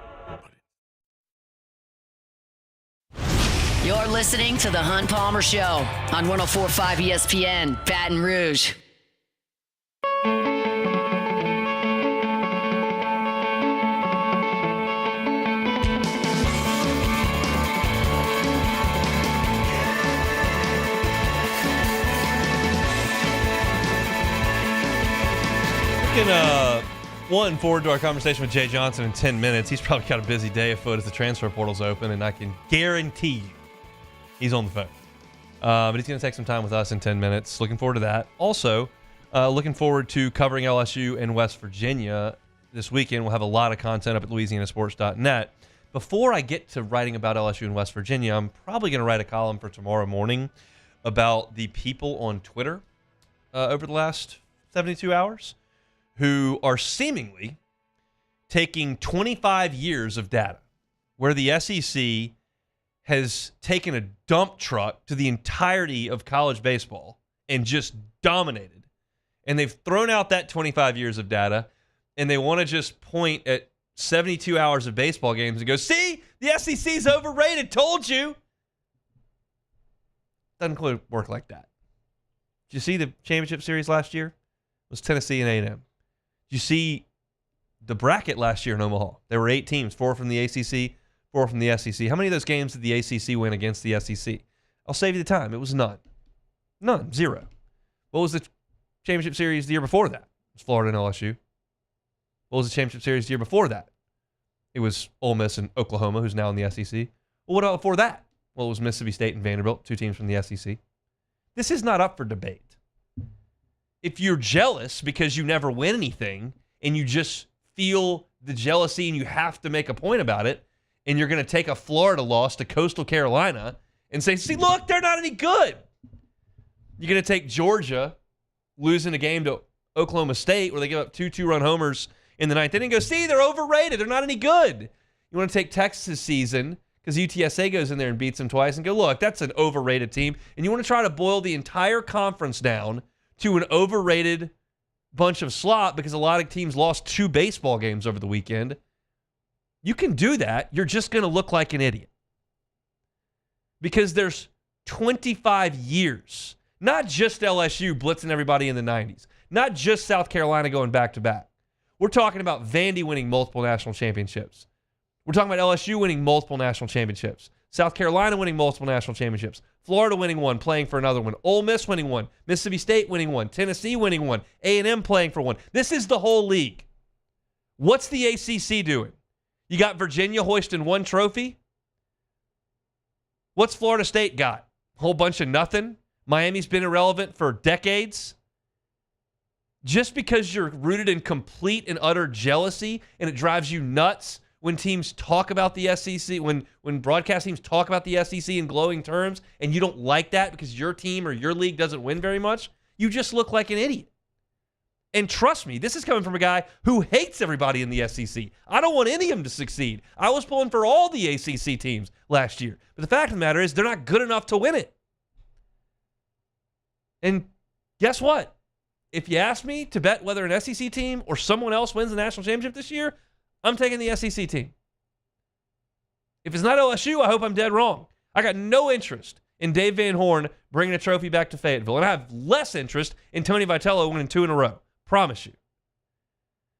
You're listening to The Hunt Palmer Show on 104.5 ESPN, Baton Rouge. Looking forward to our conversation with Jay Johnson in 10 minutes. He's probably got a busy day afoot as the transfer portal's open, and I can guarantee you he's on the phone. But he's going to take some time with us in 10 minutes. Looking forward to that. Also, looking forward to covering LSU and West Virginia this weekend. We'll have a lot of content up at louisianasports.net. Before I get to writing about LSU and West Virginia, I'm probably going to write a column for tomorrow morning about the people on Twitter over the last 72 hours who are seemingly taking 25 years of data where the SEC has taken a dump truck to the entirety of college baseball and just dominated. And they've thrown out that 25 years of data, and they want to just point at 72 hours of baseball games and go, see, the SEC's overrated, told you. Doesn't quite work like that. Did you see the championship series last year? It was Tennessee and A&M. Did you see the bracket last year in Omaha? There were 8 teams, 4 from the ACC, 4 from the SEC. How many of those games did the ACC win against the SEC? I'll save you the time. It was none. None. 0. What was the championship series the year before that? It was Florida and LSU. What was the championship series the year before that? It was Ole Miss and Oklahoma, who's now in the SEC. Well, what about before that? Well, it was Mississippi State and Vanderbilt, 2 teams from the SEC. This is not up for debate. If you're jealous because you never win anything and you just feel the jealousy and you have to make a point about it, and you're going to take a Florida loss to Coastal Carolina and say, see, look, they're not any good. You're going to take Georgia losing a game to Oklahoma State where they give up 2 2-run homers in the 9th inning and go, see, they're overrated. They're not any good. You want to take Texas season because UTSA goes in there and beats them twice and go, look, that's an overrated team. And you want to try to boil the entire conference down to an overrated bunch of slop because a lot of teams lost 2 baseball games over the weekend. You can do that. You're just going to look like an idiot. Because there's 25 years, not just LSU blitzing everybody in the 90s, not just South Carolina going back-to-back. We're talking about Vandy winning multiple national championships. We're talking about LSU winning multiple national championships. South Carolina winning multiple national championships. Florida winning one, playing for another one. Ole Miss winning one. Mississippi State winning one. Tennessee winning one. A&M playing for one. This is the whole league. What's the ACC doing? You got Virginia hoisting 1 trophy? What's Florida State got? A whole bunch of nothing? Miami's been irrelevant for decades? Just because you're rooted in complete and utter jealousy and it drives you nuts when teams talk about the SEC, when broadcast teams talk about the SEC in glowing terms, and you don't like that because your team or your league doesn't win very much, you just look like an idiot. And trust me, this is coming from a guy who hates everybody in the SEC. I don't want any of them to succeed. I was pulling for all the ACC teams last year. But the fact of the matter is they're not good enough to win it. And guess what? If you ask me to bet whether an SEC team or someone else wins the national championship this year, I'm taking the SEC team. If it's not LSU, I hope I'm dead wrong. I got no interest in Dave Van Horn bringing a trophy back to Fayetteville, and I have less interest in Tony Vitello winning 2 in a row. Promise you.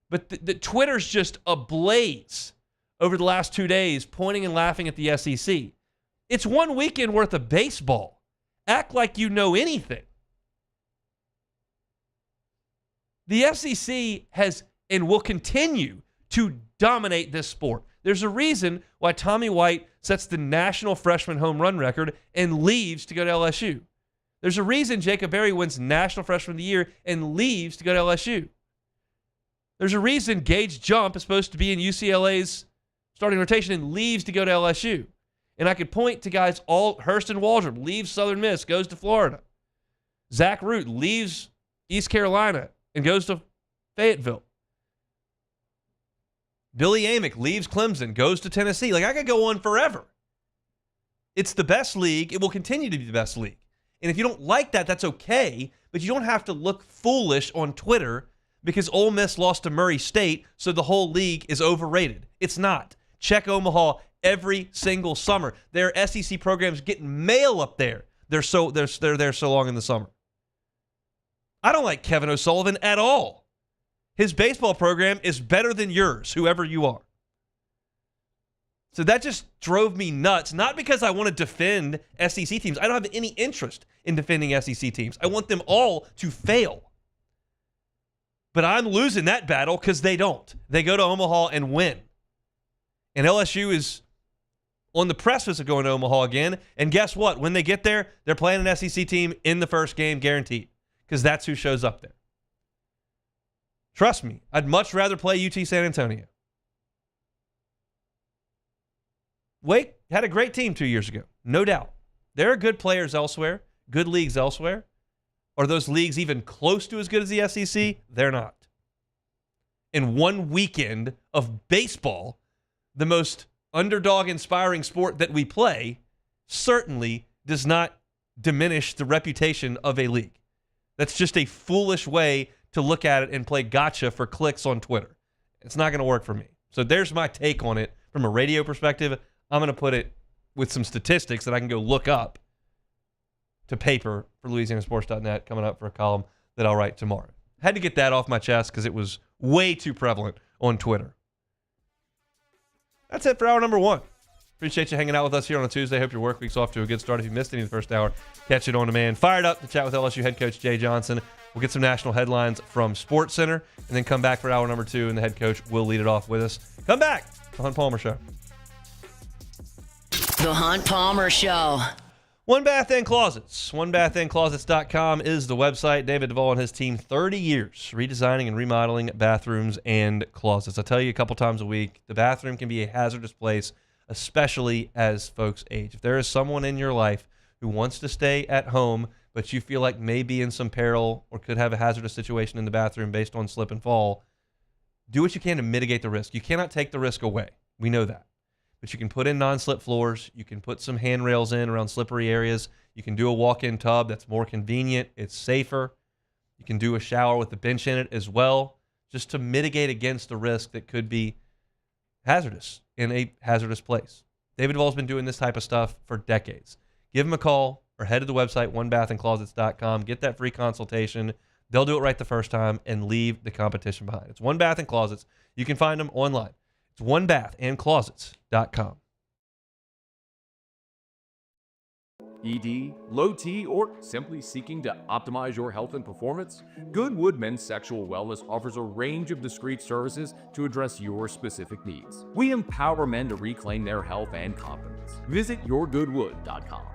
But the Twitter's just ablaze over the last 2 days, pointing and laughing at the SEC. It's 1 weekend worth of baseball. Act like you know anything. The SEC has and will continue to dominate this sport. There's a reason why Tommy White sets the national freshman home run record and leaves to go to LSU. There's a reason Jacob Berry wins National Freshman of the Year and leaves to go to LSU. There's a reason Gage Jump is supposed to be in UCLA's starting rotation and leaves to go to LSU. And I could point to guys all Hurston Waldrop leaves Southern Miss, goes to Florida. Zach Root leaves East Carolina and goes to Fayetteville. Billy Amick leaves Clemson, goes to Tennessee. Like, I could go on forever. It's the best league. It will continue to be the best league. And if you don't like that, that's okay. But you don't have to look foolish on Twitter because Ole Miss lost to Murray State, so the whole league is overrated. It's not. Check Omaha every single summer. Their SEC programs getting mail up there. They're there so long in the summer. I don't like Kevin O'Sullivan at all. His baseball program is better than yours, whoever you are. So that just drove me nuts, not because I want to defend SEC teams. I don't have any interest in defending SEC teams. I want them all to fail. But I'm losing that battle because they don't. They go to Omaha and win. And LSU is on the precipice of going to Omaha again. And guess what? When they get there, they're playing an SEC team in the first game, guaranteed, because that's who shows up there. Trust me, I'd much rather play UT San Antonio. Wake had a great team 2 years ago, no doubt. There are good players elsewhere, good leagues elsewhere. Are those leagues even close to as good as the SEC? They're not. In 1 weekend of baseball, the most underdog-inspiring sport that we play certainly does not diminish the reputation of a league. That's just a foolish way to look at it and play gotcha for clicks on Twitter. It's not going to work for me. So there's my take on it from a radio perspective. I'm going to put it with some statistics that I can go look up to paper for LouisianaSports.net coming up for a column that I'll write tomorrow. Had to get that off my chest because it was way too prevalent on Twitter. That's it for hour number 1. Appreciate you hanging out with us here on a Tuesday. Hope your work week's off to a good start. If you missed any of the first hour, catch it on demand. Fired up to chat with LSU head coach Jay Johnson. We'll get some national headlines from SportsCenter and then come back for hour number 2, and the head coach will lead it off with us. Come back. The Hunt Palmer Show. The Hunt Palmer Show. One Bath and Closets. OneBathAndClosets.com is the website. David Duvall and his team, 30 years redesigning and remodeling bathrooms and closets. I tell you a couple times a week, the bathroom can be a hazardous place, especially as folks age. If there is someone in your life who wants to stay at home, but you feel like may be in some peril or could have a hazardous situation in the bathroom based on slip and fall, do what you can to mitigate the risk. You cannot take the risk away. We know that. But you can put in non-slip floors. You can put some handrails in around slippery areas. You can do a walk-in tub that's more convenient. It's safer. You can do a shower with a bench in it as well, just to mitigate against the risk that could be hazardous in a hazardous place. David Duvall's been doing this type of stuff for decades. Give him a call or head to the website, onebathandclosets.com. Get that free consultation. They'll do it right the first time and leave the competition behind. It's One Bath and Closets. You can find them online. It's onebathandclosets.com. ED, low T, or simply seeking to optimize your health and performance? Goodwood Men's Sexual Wellness offers a range of discreet services to address your specific needs. We empower men to reclaim their health and confidence. Visit yourgoodwood.com.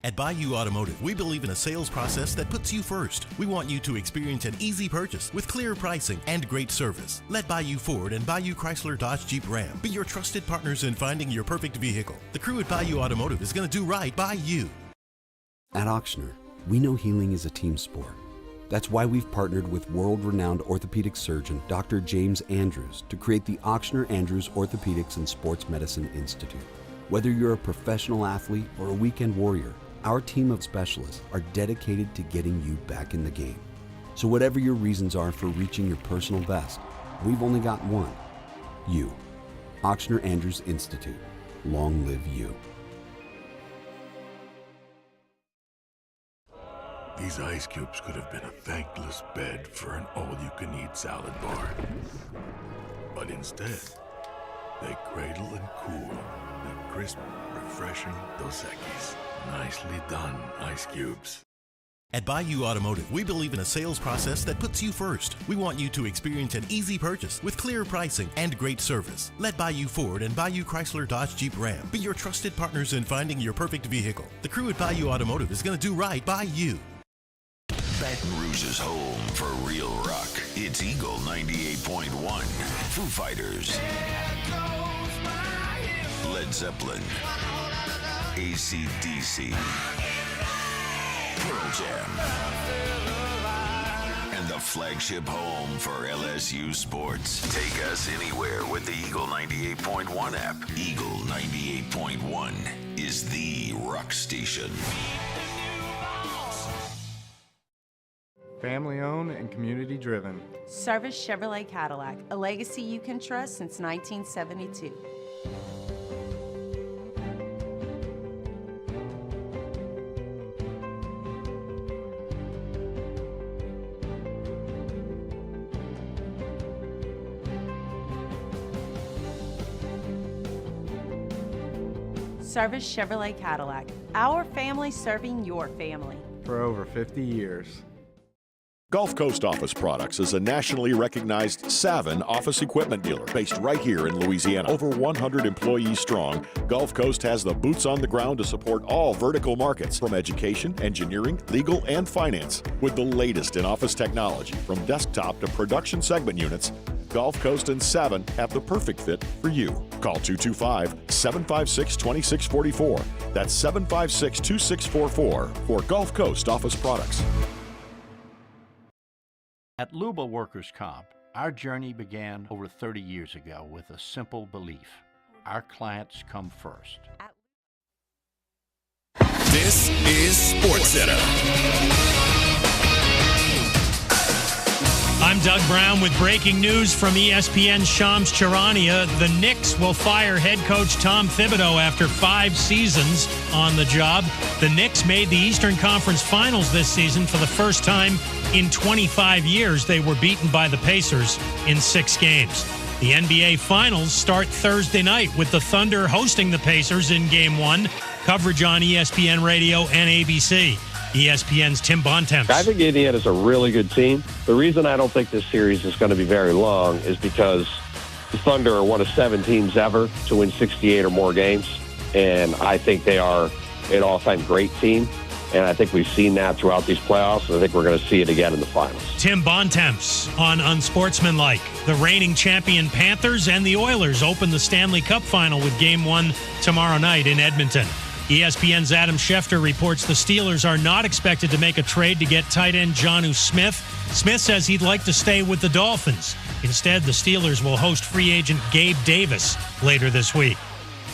At Bayou Automotive, we believe in a sales process that puts you first. We want you to experience an easy purchase with clear pricing and great service. Let Bayou Ford and Bayou Chrysler Dodge Jeep Ram be your trusted partners in finding your perfect vehicle. The crew at Bayou Automotive is going to do right by you. At Auctioner, we know healing is a team sport. That's why we've partnered with world-renowned orthopedic surgeon Dr. James Andrews to create the Auctioner Andrews Orthopedics and Sports Medicine Institute. Whether you're a professional athlete or a weekend warrior, our team of specialists are dedicated to getting you back in the game. So whatever your reasons are for reaching your personal best, we've only got one. You. Auctioner Andrews Institute. Long live you. These ice cubes could have been a thankless bed for an all-you-can-eat salad bar. But instead, they cradle and cool the crisp, refreshing Dos Equis. Nicely done, ice cubes. At Bayou Automotive, we believe in a sales process that puts you first. We want you to experience an easy purchase with clear pricing and great service. Let Bayou Ford and Bayou Chrysler Dodge Jeep Ram be your trusted partners in finding your perfect vehicle. The crew at Bayou Automotive is going to do right by you. Baton Rouge's home for real rock. It's Eagle 98.1. Foo Fighters. Led Zeppelin. AC/DC, Pearl Jam, and the flagship home for LSU sports. Take us anywhere with the Eagle 98.1 app. Eagle 98.1 is the rock station. Family owned and community driven. Service Chevrolet Cadillac, a legacy you can trust since 1972. Service Chevrolet Cadillac, our family serving your family. For over 50 years. Gulf Coast Office Products is a nationally recognized Savin office equipment dealer based right here in Louisiana. Over 100 employees strong, Gulf Coast has the boots on the ground to support all vertical markets, from education, engineering, legal, and finance. With the latest in office technology, from desktop to production segment units, Gulf Coast and Savin have the perfect fit for you. Call 225-756-2644. That's 756-2644 for Gulf Coast Office Products. At Luba Workers' Comp, our journey began over 30 years ago with a simple belief. Our clients come first. This is SportsCenter. I'm Doug Brown with breaking news from ESPN's Shams Charania. The Knicks will fire head coach Tom Thibodeau after 5 seasons on the job. The Knicks made the Eastern Conference Finals this season for the first time in 25 years. They were beaten by the Pacers in 6 games. The NBA Finals start Thursday night with the Thunder hosting the Pacers in Game 1. Coverage on ESPN Radio and ABC. ESPN's Tim Bontemps. I think Indiana's a really good team. The reason I don't think this series is going to be very long is because the Thunder are one of 7 teams ever to win 68 or more games. and I think they are an all-time great team. And I think we've seen that throughout these playoffs, and I think we're going to see it again in the finals. Tim Bontemps on Unsportsmanlike. The reigning champion Panthers and the Oilers open the Stanley Cup final with Game 1 tomorrow night in Edmonton. ESPN's Adam Schefter reports the Steelers are not expected to make a trade to get tight end Jonnu Smith. Smith says he'd like to stay with the Dolphins. Instead, the Steelers will host free agent Gabe Davis later this week.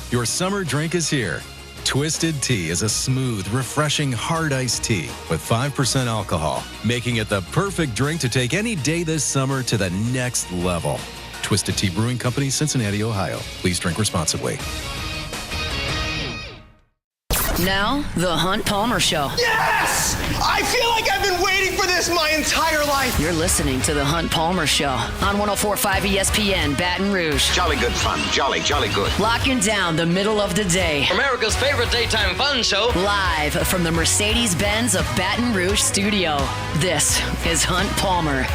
Your summer drink is here. Twisted Tea is a smooth, refreshing, hard iced tea with 5% alcohol, making it the perfect drink to take any day this summer to the next level. Twisted Tea Brewing Company, Cincinnati, Ohio. Please drink responsibly. Now, the Hunt Palmer Show. Yes! I feel like I've been waiting for this my entire life. You're listening to the Hunt Palmer Show on 104.5 ESPN Baton Rouge. Jolly good fun. Jolly good. Locking down the middle of the day. America's favorite daytime fun show. Live from the Mercedes-Benz of Baton Rouge studio. This is Hunt Palmer.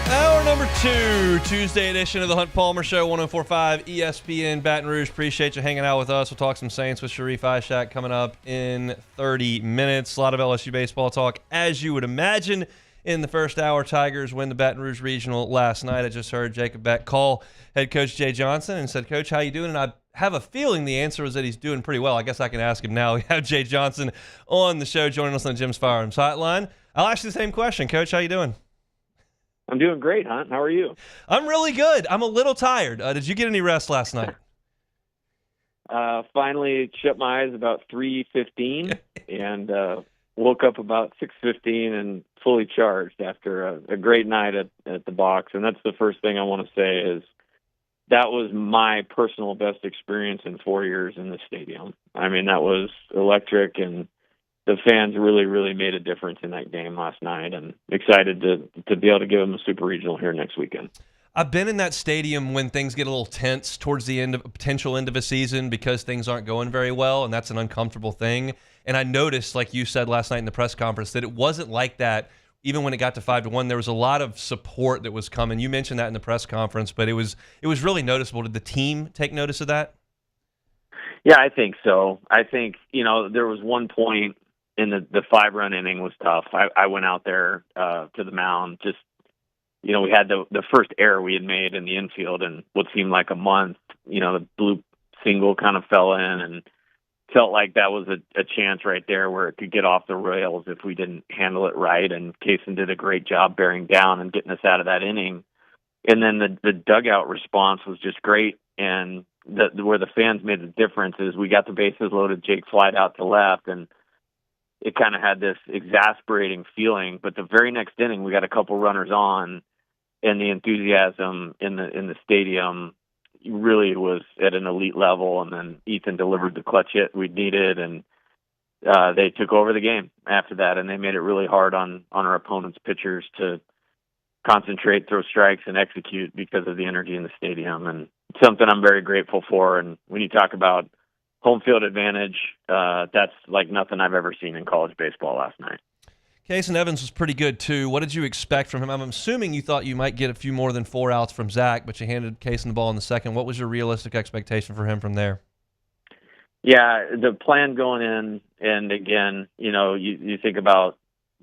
Hour number 2, Tuesday edition of the Hunt Palmer Show, 104.5 ESPN Baton Rouge. Appreciate you hanging out with us. We'll talk some Saints with Sharif Ishak coming up in 30 minutes. A lot of LSU baseball talk, as you would imagine. In the first hour, Tigers win the Baton Rouge Regional last night. I just heard Jacob Beck call head coach Jay Johnson and said, "Coach, how you doing?" And I have a feeling the answer was that he's doing pretty well. I guess I can ask him now. We have Jay Johnson on the show joining us on Jim's Firearms Hotline. I'll ask you the same question. Coach, how you doing? I'm doing great, Hunt. How are you? I'm really good. I'm a little tired. Did you get any rest last night? Finally shut my eyes about 3:15 and woke up about 6:15 and fully charged after a great night at the box. And that's the first thing I want to say is that was my personal best experience in 4 years in the stadium. I mean, that was electric, and the fans really, really made a difference in that game last night, and excited to be able to give them a super regional here next weekend. I've been in that stadium when things get a little tense towards the potential end of a season because things aren't going very well, and that's an uncomfortable thing. And I noticed, like you said last night in the press conference, that it wasn't like that even when it got to 5-1. There was a lot of support that was coming. You mentioned that in the press conference, but it was really noticeable. Did the team take notice of that? Yeah, I think so. I think, there was one point in the 5-run inning was tough. I went out there to the mound. Just, we had the first error we had made in the infield in what seemed like a month. The blue single kind of fell in, and felt like that was a chance right there where it could get off the rails if we didn't handle it right. And Kaysen did a great job bearing down and getting us out of that inning. And then the dugout response was just great. And where the fans made the difference is we got the bases loaded, Jake flied out to left, and it kind of had this exasperating feeling. But the very next inning, we got a couple runners on, and the enthusiasm in the stadium really was at an elite level. And then Ethan delivered the clutch hit we needed, and they took over the game after that. And they made it really hard on our opponent's pitchers to concentrate, throw strikes, and execute because of the energy in the stadium. And it's something I'm very grateful for. And when you talk about home field advantage, that's like nothing I've ever seen in college baseball last night. Kaysen Evans was pretty good, too. What did you expect from him? I'm assuming you thought you might get a few more than 4 outs from Zach, but you handed Kaysen the ball in the second. What was your realistic expectation for him from there? Yeah, the plan going in, and again, you think about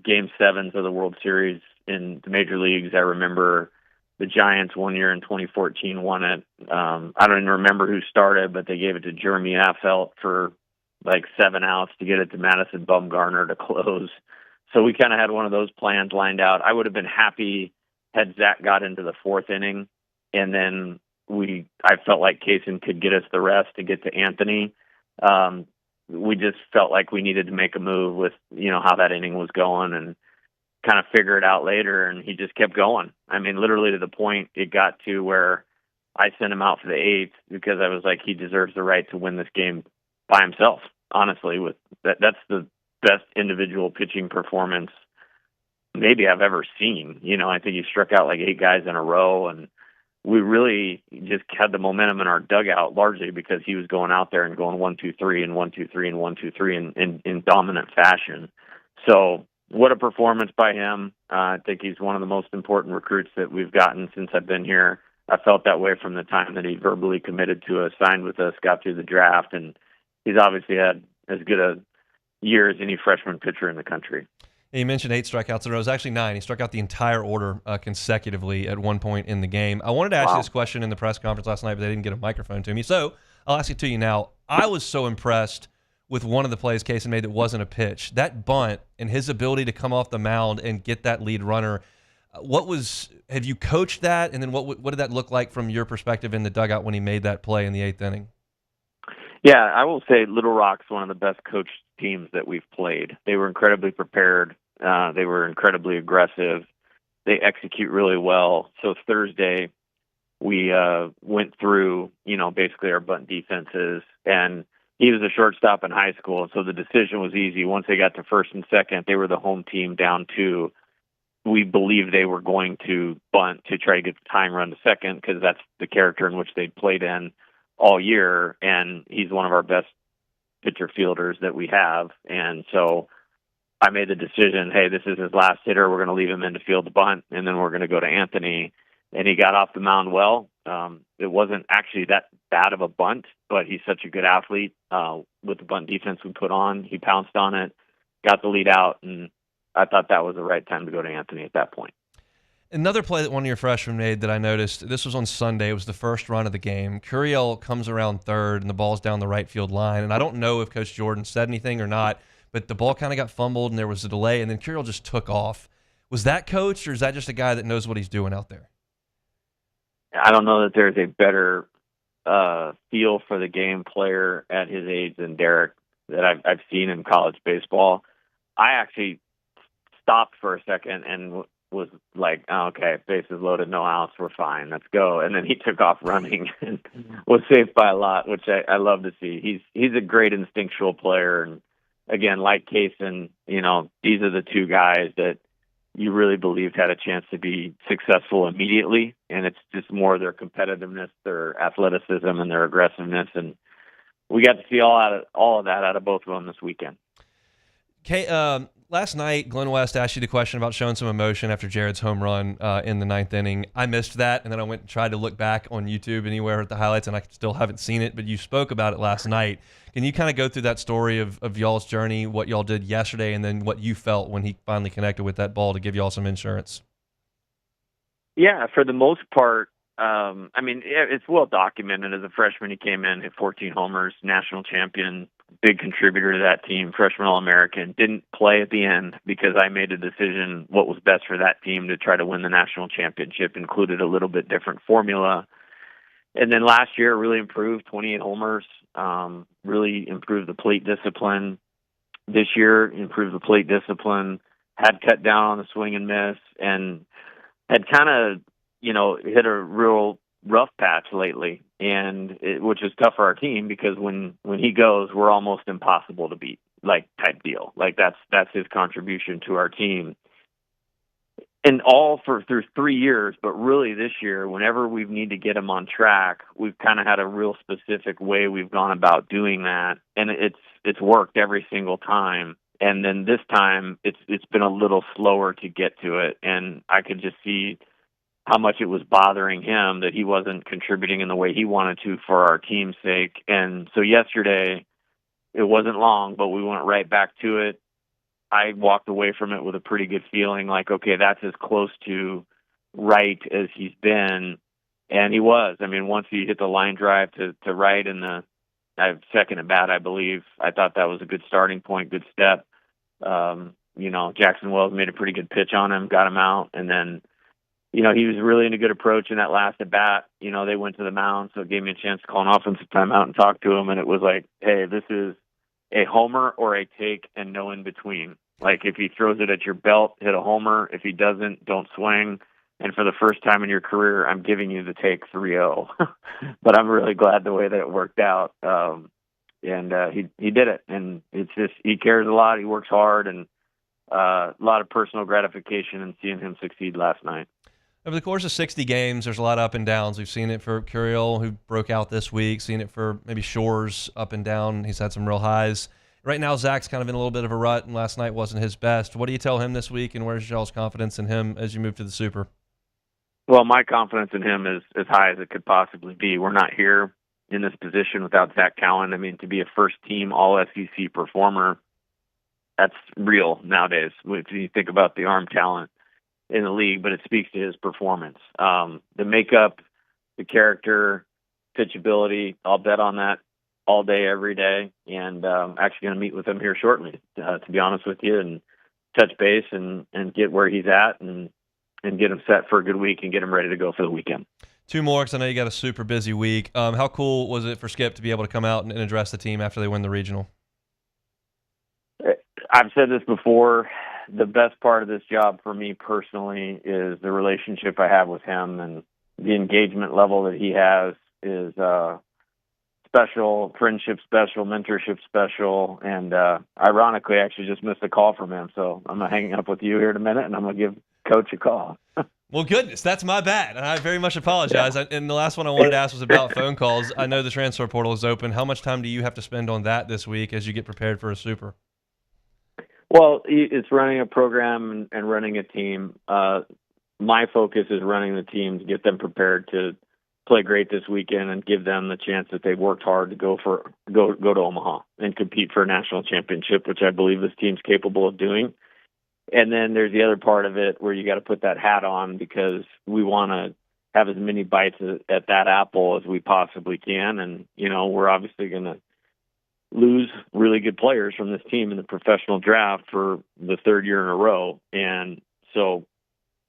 Game 7s of the World Series in the major leagues. I remember the Giants one year in 2014 won it. I don't even remember who started, but they gave it to Jeremy Affeldt for like 7 outs to get it to Madison Bumgarner to close. So we kind of had one of those plans lined out. I would have been happy had Zach got into the 4th inning, and then I felt like Kaysen could get us the rest to get to Anthony. We just felt like we needed to make a move with, how that inning was going, and kind of figure it out later. And he just kept going. I mean, literally to the point it got to where I sent him out for the 8th because I was like, he deserves the right to win this game by himself. Honestly, with that's the best individual pitching performance maybe I've ever seen. I think he struck out like 8 guys in a row, and we really just had the momentum in our dugout largely because he was going out there and going 1-2-3 and 1-2-3 and 1-2-3 in dominant fashion. So what a performance by him. I think he's one of the most important recruits that we've gotten since I've been here. I felt that way from the time that he verbally committed to us, signed with us, got through the draft, and he's obviously had as good a year as any freshman pitcher in the country. You mentioned 8 strikeouts in a row. It was actually 9. He struck out the entire order consecutively at one point in the game. I wanted to ask you this question in the press conference last night, but they didn't get a microphone to me. So I'll ask it to you now. I was so impressed with one of the plays Kaysen made that wasn't a pitch. That bunt and his ability to come off the mound and get that lead runner. Have you coached that? And then what did that look like from your perspective in the dugout when he made that play in the 8th inning? Yeah, I will say Little Rock's one of the best coached teams that we've played. They were incredibly prepared. They were incredibly aggressive. They execute really well. So Thursday, we went through, basically our bunt defenses, and he was a shortstop in high school, so the decision was easy. Once they got to first and second, they were the home team down 2. We believed they were going to bunt to try to get the tying run to second because that's the character in which they'd played in all year, and he's one of our best pitcher fielders that we have. And so I made the decision, hey, this is his last hitter. We're going to leave him in to field the bunt, and then we're going to go to Anthony. And he got off the mound well. It wasn't actually that bad of a bunt, but he's such a good athlete. With the bunt defense we put on, he pounced on it, got the lead out, and I thought that was the right time to go to Anthony at that point. Another play that one of your freshmen made that I noticed, this was on Sunday, it was the first run of the game. Curiel comes around third, and the ball's down the right field line. And I don't know if Coach Jordan said anything or not, but the ball kind of got fumbled, and there was a delay, and then Curiel just took off. Was that coached, or is that just a guy that knows what he's doing out there? I don't know that there's a better feel for the game player at his age than Derek that I've seen in college baseball. I actually stopped for a second and was like, oh, okay, bases loaded, no outs, we're fine, let's go. And then he took off running and was saved by a lot, which I love to see. He's a great instinctual player. And again, like Kaysen, these are the two guys that you really believed had a chance to be successful immediately. And it's just more their competitiveness, their athleticism, and their aggressiveness. And we got to see all of that out of both of them this weekend. Okay, last night, Glenn West asked you the question about showing some emotion after Jared's home run in the 9th inning. I missed that, and then I went and tried to look back on YouTube anywhere at the highlights, and I still haven't seen it, but you spoke about it last night. Can you kind of go through that story of y'all's journey, what y'all did yesterday, and then what you felt when he finally connected with that ball to give y'all some insurance? Yeah, for the most part, it's well documented. As a freshman, he came in, hit 14 homers, national champion, big contributor to that team, freshman All-American. Didn't play at the end because I made a decision what was best for that team to try to win the national championship, included a little bit different formula. And then last year really improved, 28 homers, really improved the plate discipline. This year improved the plate discipline, had cut down on the swing and miss, and had kind of, hit a real rough patch lately, which is tough for our team because when he goes, we're almost impossible to beat, like type deal. Like that's his contribution to our team. And through 3 years, but really this year, whenever we need to get him on track, we've kind of had a real specific way we've gone about doing that, and it's worked every single time. And then this time, it's been a little slower to get to it, and I could just see how much it was bothering him that he wasn't contributing in the way he wanted to for our team's sake. And so yesterday, it wasn't long, but we went right back to it. I walked away from it with a pretty good feeling, like, okay, that's as close to right as he's been. And he was. Once he hit the line drive to right in the second at bat, I believe, I thought that was a good starting point, good step. Jackson Wells made a pretty good pitch on him, got him out, and then he was really in a good approach in that last at bat. They went to the mound, so it gave me a chance to call an offensive timeout and talk to him. And it was like, hey, this is a homer or a take and no in between. Like if he throws it at your belt, hit a homer. If he doesn't, don't swing. And for the first time in your career, I'm giving you the take 3-0. But I'm really glad the way that it worked out. He did it. And it's just, he cares a lot. He works hard, and a lot of personal gratification in seeing him succeed last night. Over the course of 60 games, there's a lot of up and downs. We've seen it for Curiel, who broke out this week, seen it for maybe Shores up and down. He's had some real highs. Right now, Zach's kind of in a little bit of a rut, and last night wasn't his best. What do you tell him this week, and where's y'all's confidence in him as you move to the Super? Well, my confidence in him is as high as it could possibly be. We're not here in this position without Zach Cowan. I mean, to be a first-team All-SEC performer, that's real nowadays. If you think about the arm talent in the league, but it speaks to his performance. The makeup, the character, pitchability, I'll bet on that all day, every day, and actually going to meet with him here shortly, to be honest with you, and touch base and get where he's at and get him set for a good week and get him ready to go for the weekend. Two more, because I know you got a super busy week. How cool was it for Skip to be able to come out and address the team after they win the regional? I've said this before. The best part of this job for me personally is the relationship I have with him, and the engagement level that he has is special, friendship special, mentorship special, and ironically, I actually just missed a call from him, so I'm hanging up with you here in a minute, and I'm going to give Coach a call. Well, goodness, that's my bad, and I very much apologize. Yeah. And the last one I wanted to ask was about phone calls. I know the transfer portal is open. How much time do you have to spend on that this week as you get prepared for a Super? Well, it's running a program and running a team. My focus is running the team to get them prepared to play great this weekend and give them the chance that they've worked hard to go to Omaha and compete for a national championship, which I believe this team's capable of doing. And then there's the other part of it where you got to put that hat on, because we want to have as many bites at that apple as we possibly can. And, we're obviously going to lose really good players from this team in the professional draft for the third year in a row. And so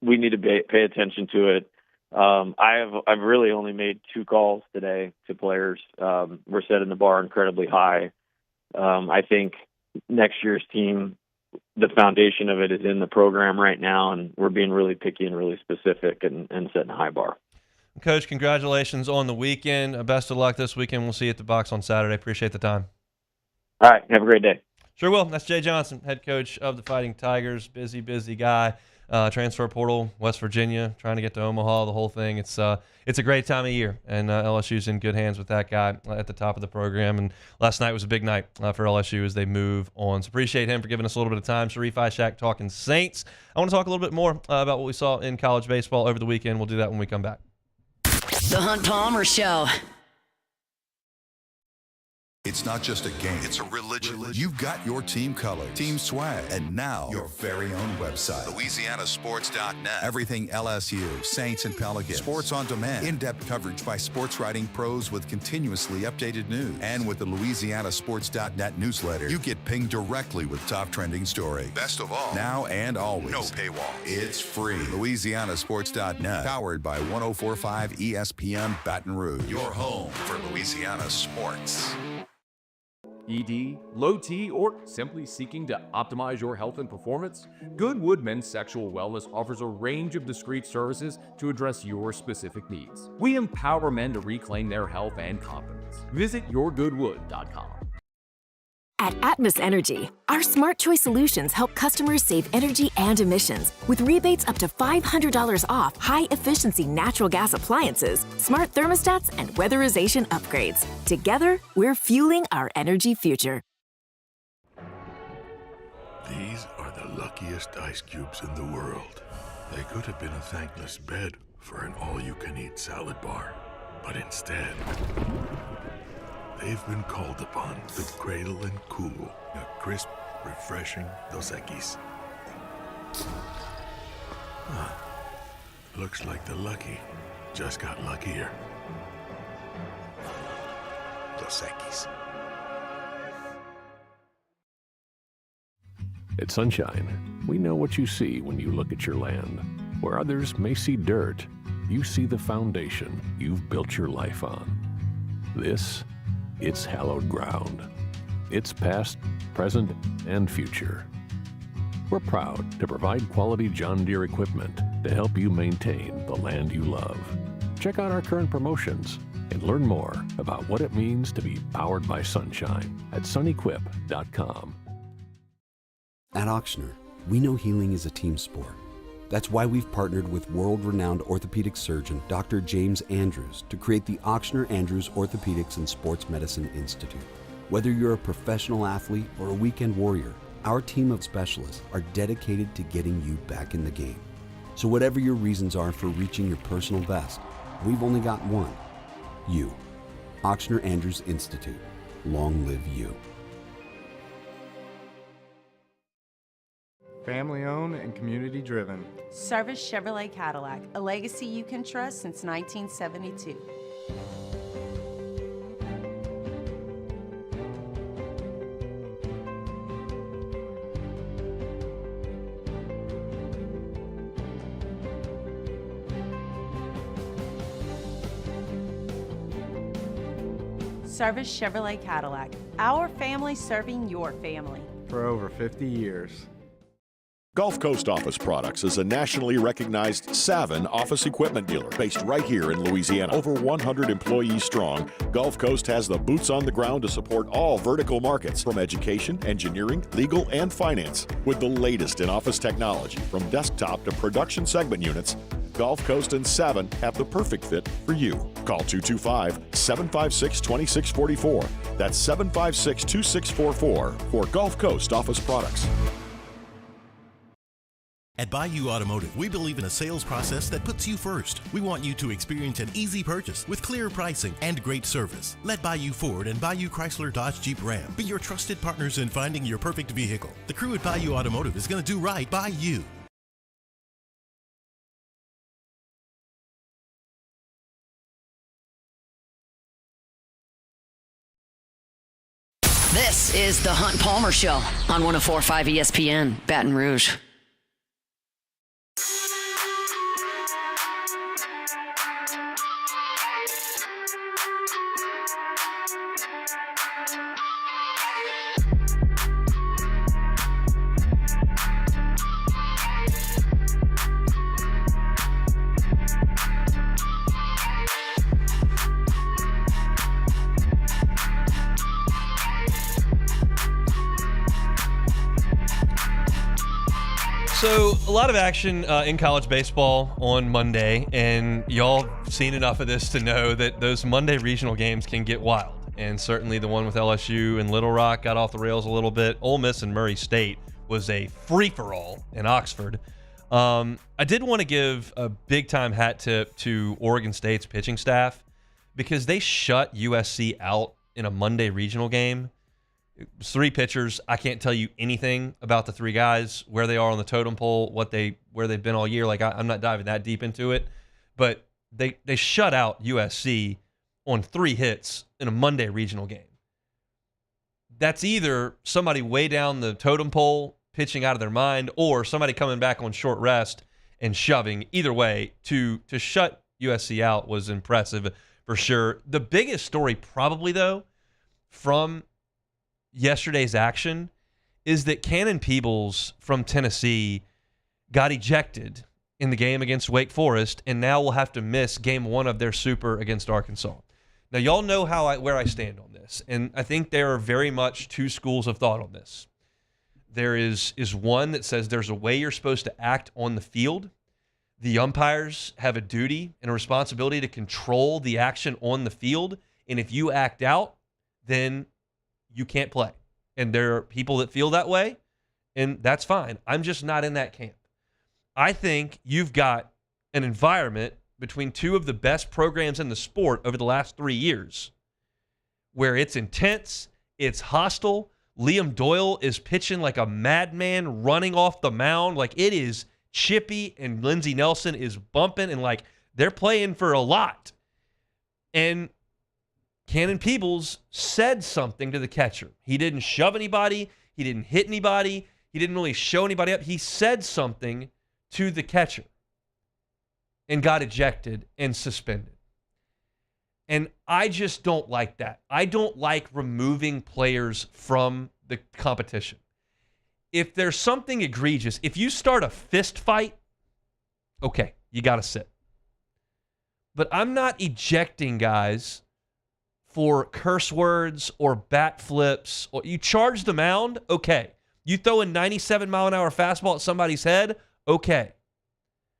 we need to pay attention to it. I've really only made 2 calls today to players. We're setting the bar incredibly high. I think next year's team, the foundation of it is in the program right now, and we're being really picky and really specific and setting a high bar. Coach, congratulations on the weekend. Best of luck this weekend. We'll see you at the box on Saturday. Appreciate the time. All right. Have a great day. Sure will. That's Jay Johnson, head coach of the Fighting Tigers. Busy guy. Transfer portal, West Virginia, trying to get to Omaha, the whole thing. It's a great time of year, and LSU's in good hands with that guy at the top of the program. And last night was a big night for LSU as they move on. So appreciate him for giving us a little bit of time. Sharif Ishak talking Saints. I want to talk a little bit more about what we saw in college baseball over the weekend. We'll do that when we come back. The Hunt Palmer Show. It's not just a game, it's a religion. You've got your team colors, team swag, and now your very own website, LouisianaSports.net. Everything LSU, Saints, and Pelicans. Sports on demand. In-depth coverage by sports writing pros with continuously updated news. And with the LouisianaSports.net newsletter, you get pinged directly with top trending stories. Best of all, now and always, no paywall. It's free. LouisianaSports.net, powered by 104.5 ESPN Baton Rouge. Your home for Louisiana sports. ED, low T, or simply seeking to optimize your health and performance? Goodwood Men's Sexual Wellness offers a range of discreet services to address your specific needs. We empower men to reclaim their health and confidence. Visit yourgoodwood.com. At Atmos Energy, our Smart Choice solutions help customers save energy and emissions with rebates up to $500 off high-efficiency natural gas appliances, smart thermostats, and weatherization upgrades. Together, we're fueling our energy future. These are the luckiest ice cubes in the world. They could have been a thankless bed for an all-you-can-eat salad bar, but instead, they've been called upon to cradle and cool a crisp, refreshing Dos Equis. Looks like the lucky just got luckier. Dos Equis. At Sunshine, we know what you see when you look at your land. Where others may see dirt, you see the foundation you've built your life on. It's hallowed ground. It's past, present, and future. We're proud to provide quality John Deere equipment to help you maintain the land you love. Check out our current promotions and learn more about what it means to be powered by sunshine at sunequip.com. At Auctioner, we know healing is a team sport. That's why we've partnered with world-renowned orthopedic surgeon Dr. James Andrews to create the Auctioner Andrews Orthopedics and Sports Medicine Institute. Whether you're a professional athlete or a weekend warrior, our team of specialists are dedicated to getting you back in the game. So whatever your reasons are for reaching your personal best, we've only got one. You. Ochsner Andrews Institute. Long live you. Family owned and community driven. Service Chevrolet Cadillac, a legacy you can trust since 1972. Service Chevrolet Cadillac, our family serving your family. For over 50 years. Gulf Coast Office Products is a nationally recognized Savin office equipment dealer based right here in Louisiana. Over 100 employees strong, Gulf Coast has the boots on the ground to support all vertical markets from education, engineering, legal, and finance. With the latest in office technology from desktop to production segment units, Gulf Coast and Savin have the perfect fit for you. Call 225-756-2644. That's 756-2644 for Gulf Coast Office Products. At Bayou Automotive, we believe in a sales process that puts you first. We want you to experience an easy purchase with clear pricing and great service. Let Bayou Ford and Bayou Chrysler Dodge Jeep Ram be your trusted partners in finding your perfect vehicle. The crew at Bayou Automotive is going to do right by you. This is the Hunt Palmer Show on 104.5 ESPN, Baton Rouge. So, a lot of action in college baseball on Monday, and y'all seen enough of this to know that those Monday regional games can get wild. And certainly the one with LSU and Little Rock got off the rails a little bit. Ole Miss and Murray State was a free-for-all in Oxford. I did want to give a big-time hat tip to Oregon State's pitching staff because they shut USC out in a Monday regional game. It was 3 pitchers. I can't tell you anything about the 3 guys, where they are on the totem pole, where they've been all year. Like I'm not diving that deep into it, but they shut out USC on 3 hits in a Monday regional game. That's either somebody way down the totem pole pitching out of their mind, or somebody coming back on short rest and shoving. Either way, to shut USC out was impressive for sure. The biggest story probably though from yesterday's action is that Cannon Peebles from Tennessee got ejected in the game against Wake Forest and now will have to miss game 1 of their Super against Arkansas. Now, y'all know where I stand on this, and I think there are very much 2 schools of thought on this. There is one that says there's a way you're supposed to act on the field. The umpires have a duty and a responsibility to control the action on the field, and if you act out, then you can't play. And there are people that feel that way, and that's fine. I'm just not in that camp. I think you've got an environment between 2 of the best programs in the sport over the last 3 years where it's intense, it's hostile. Liam Doyle is pitching like a madman, running off the mound. Like it is chippy, and Lindsey Nelson is bumping, and like they're playing for a lot. And Cannon Peebles said something to the catcher. He didn't shove anybody. He didn't hit anybody. He didn't really show anybody up. He said something to the catcher and got ejected and suspended. And I just don't like that. I don't like removing players from the competition. If there's something egregious, if you start a fist fight, okay, you got to sit. But I'm not ejecting guys for curse words or bat flips. Or you charge the mound, okay. You throw a 97-mile-an-hour fastball at somebody's head, okay.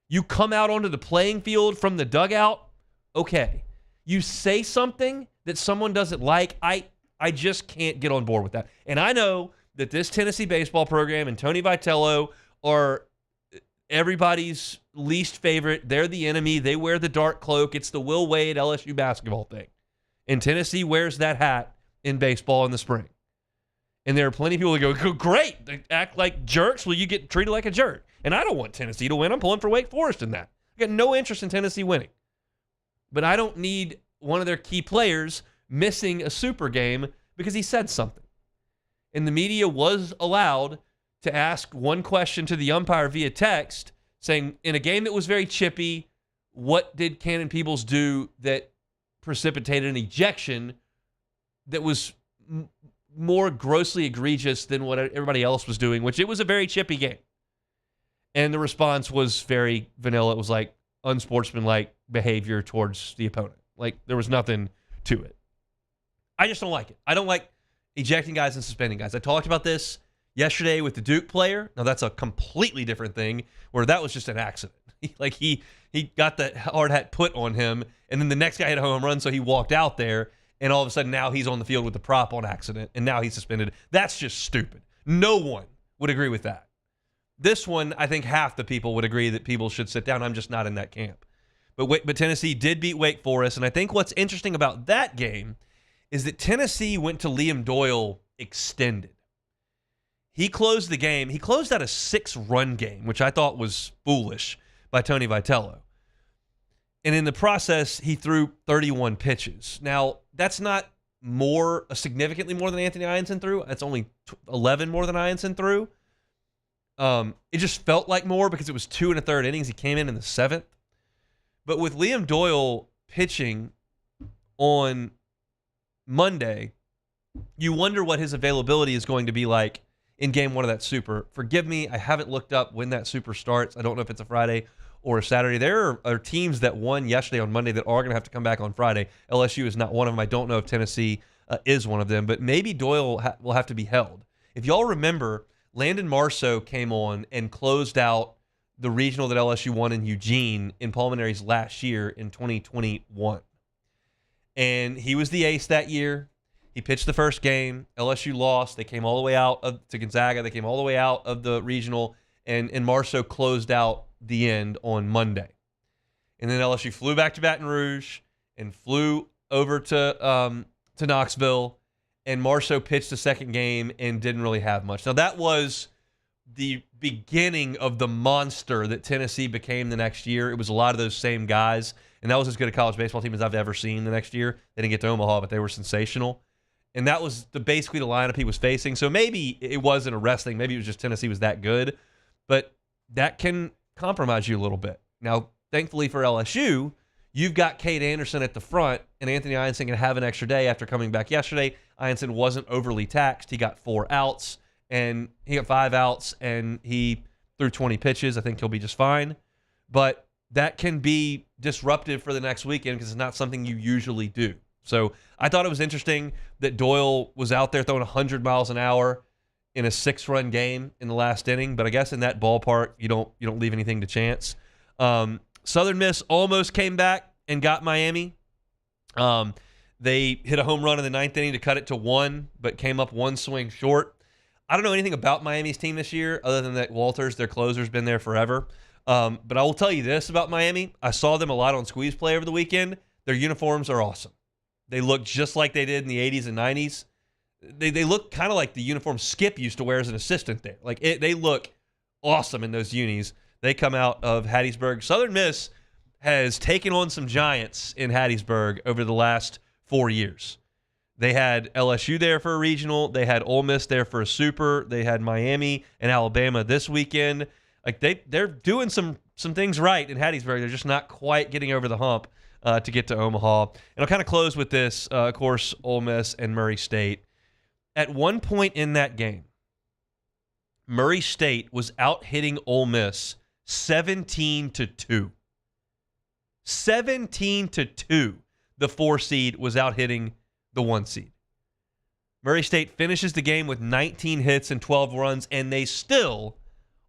You come out onto the playing field from the dugout, okay. You say something that someone doesn't like, I I just can't get on board with that. And I know that this Tennessee baseball program and Tony Vitello are everybody's least favorite. They're the enemy. They wear the dark cloak. It's the Will Wade LSU basketball thing. And Tennessee wears that hat in baseball in the spring. And there are plenty of people that go, great, they act like jerks. Well, you get treated like a jerk. And I don't want Tennessee to win. I'm pulling for Wake Forest in that. I got no interest in Tennessee winning. But I don't need one of their key players missing a super game because he said something. And the media was allowed to ask one question to the umpire via text saying, in a game that was very chippy, what did Cannon Peebles do that precipitated an ejection that was more grossly egregious than what everybody else was doing, which it was a very chippy game. And the response was very vanilla. It was like unsportsmanlike behavior towards the opponent. Like there was nothing to it. I just don't like it. I don't like ejecting guys and suspending guys. I talked about this yesterday with the Duke player. Now that's a completely different thing where that was just an accident. He got the hard hat put on him and then the next guy hit a home run. So he walked out there and all of a sudden now he's on the field with the prop on accident and now he's suspended. That's just stupid. No one would agree with that. This one, I think half the people would agree that people should sit down. I'm just not in that camp. But Tennessee did beat Wake Forest. And I think what's interesting about that game is that Tennessee went to Liam Doyle extended. He closed the game. He closed out a 6-run game, which I thought was foolish by Tony Vitello. And in the process, he threw 31 pitches. Now, that's not significantly more than Anthony Ianson threw. That's only 11 more than Ianson threw. It just felt like more because it was 2 1/3 innings. He came in the 7th. But with Liam Doyle pitching on Monday, you wonder what his availability is going to be like in game 1 of that Super. Forgive me, I haven't looked up when that Super starts. I don't know if it's a Friday or a Saturday. There are teams that won yesterday on Monday that are going to have to come back on Friday. LSU is not one of them. I don't know if Tennessee is one of them, but maybe Doyle will have to be held. If y'all remember, Landon Marceau came on and closed out the regional that LSU won in Eugene in Pulmonary's last year in 2021. And he was the ace that year. He pitched the first game. LSU lost. They came all the way out to Gonzaga. They came all the way out of the regional, and Marceau closed out the end on Monday. And then LSU flew back to Baton Rouge and flew over to Knoxville, and Marceau pitched the second game and didn't really have much. Now, that was the beginning of the monster that Tennessee became the next year. It was a lot of those same guys, and that was as good a college baseball team as I've ever seen the next year. They didn't get to Omaha, but they were sensational. And that was basically the lineup he was facing. So maybe it wasn't a wrestling. Maybe it was just Tennessee was that good. But that can compromise you a little bit. Now, thankfully for LSU, you've got Cade Anderson at the front, and Anthony Ianson can have an extra day after coming back yesterday. Ianson wasn't overly taxed. He got 4 outs, and he got 5 outs, and he threw 20 pitches. I think he'll be just fine. But that can be disruptive for the next weekend because it's not something you usually do. So I thought it was interesting that Doyle was out there throwing 100 miles an hour in a 6-run game in the last inning. But I guess in that ballpark, you don't leave anything to chance. Southern Miss almost came back and got Miami. They hit a home run in the 9th inning to cut it to 1, but came up 1 swing short. I don't know anything about Miami's team this year other than that Walters, their closer's been there forever. But I will tell you this about Miami. I saw them a lot on Squeeze Play over the weekend. Their uniforms are awesome. They look just like they did in the 80s and 90s. They look kind of like the uniform Skip used to wear as an assistant there. They look awesome in those unis. They come out of Hattiesburg. Southern Miss has taken on some giants in Hattiesburg over the last 4 years. They had LSU there for a regional. They had Ole Miss there for a super. They had Miami and Alabama this weekend. They're doing some things right in Hattiesburg. They're just not quite getting over the hump to get to Omaha. And I'll kind of close with this, of course, Ole Miss and Murray State. At one point in that game, Murray State was out-hitting Ole Miss 17-2. 17-2. The 4 seed was out-hitting the 1 seed. Murray State finishes the game with 19 hits and 12 runs, and they still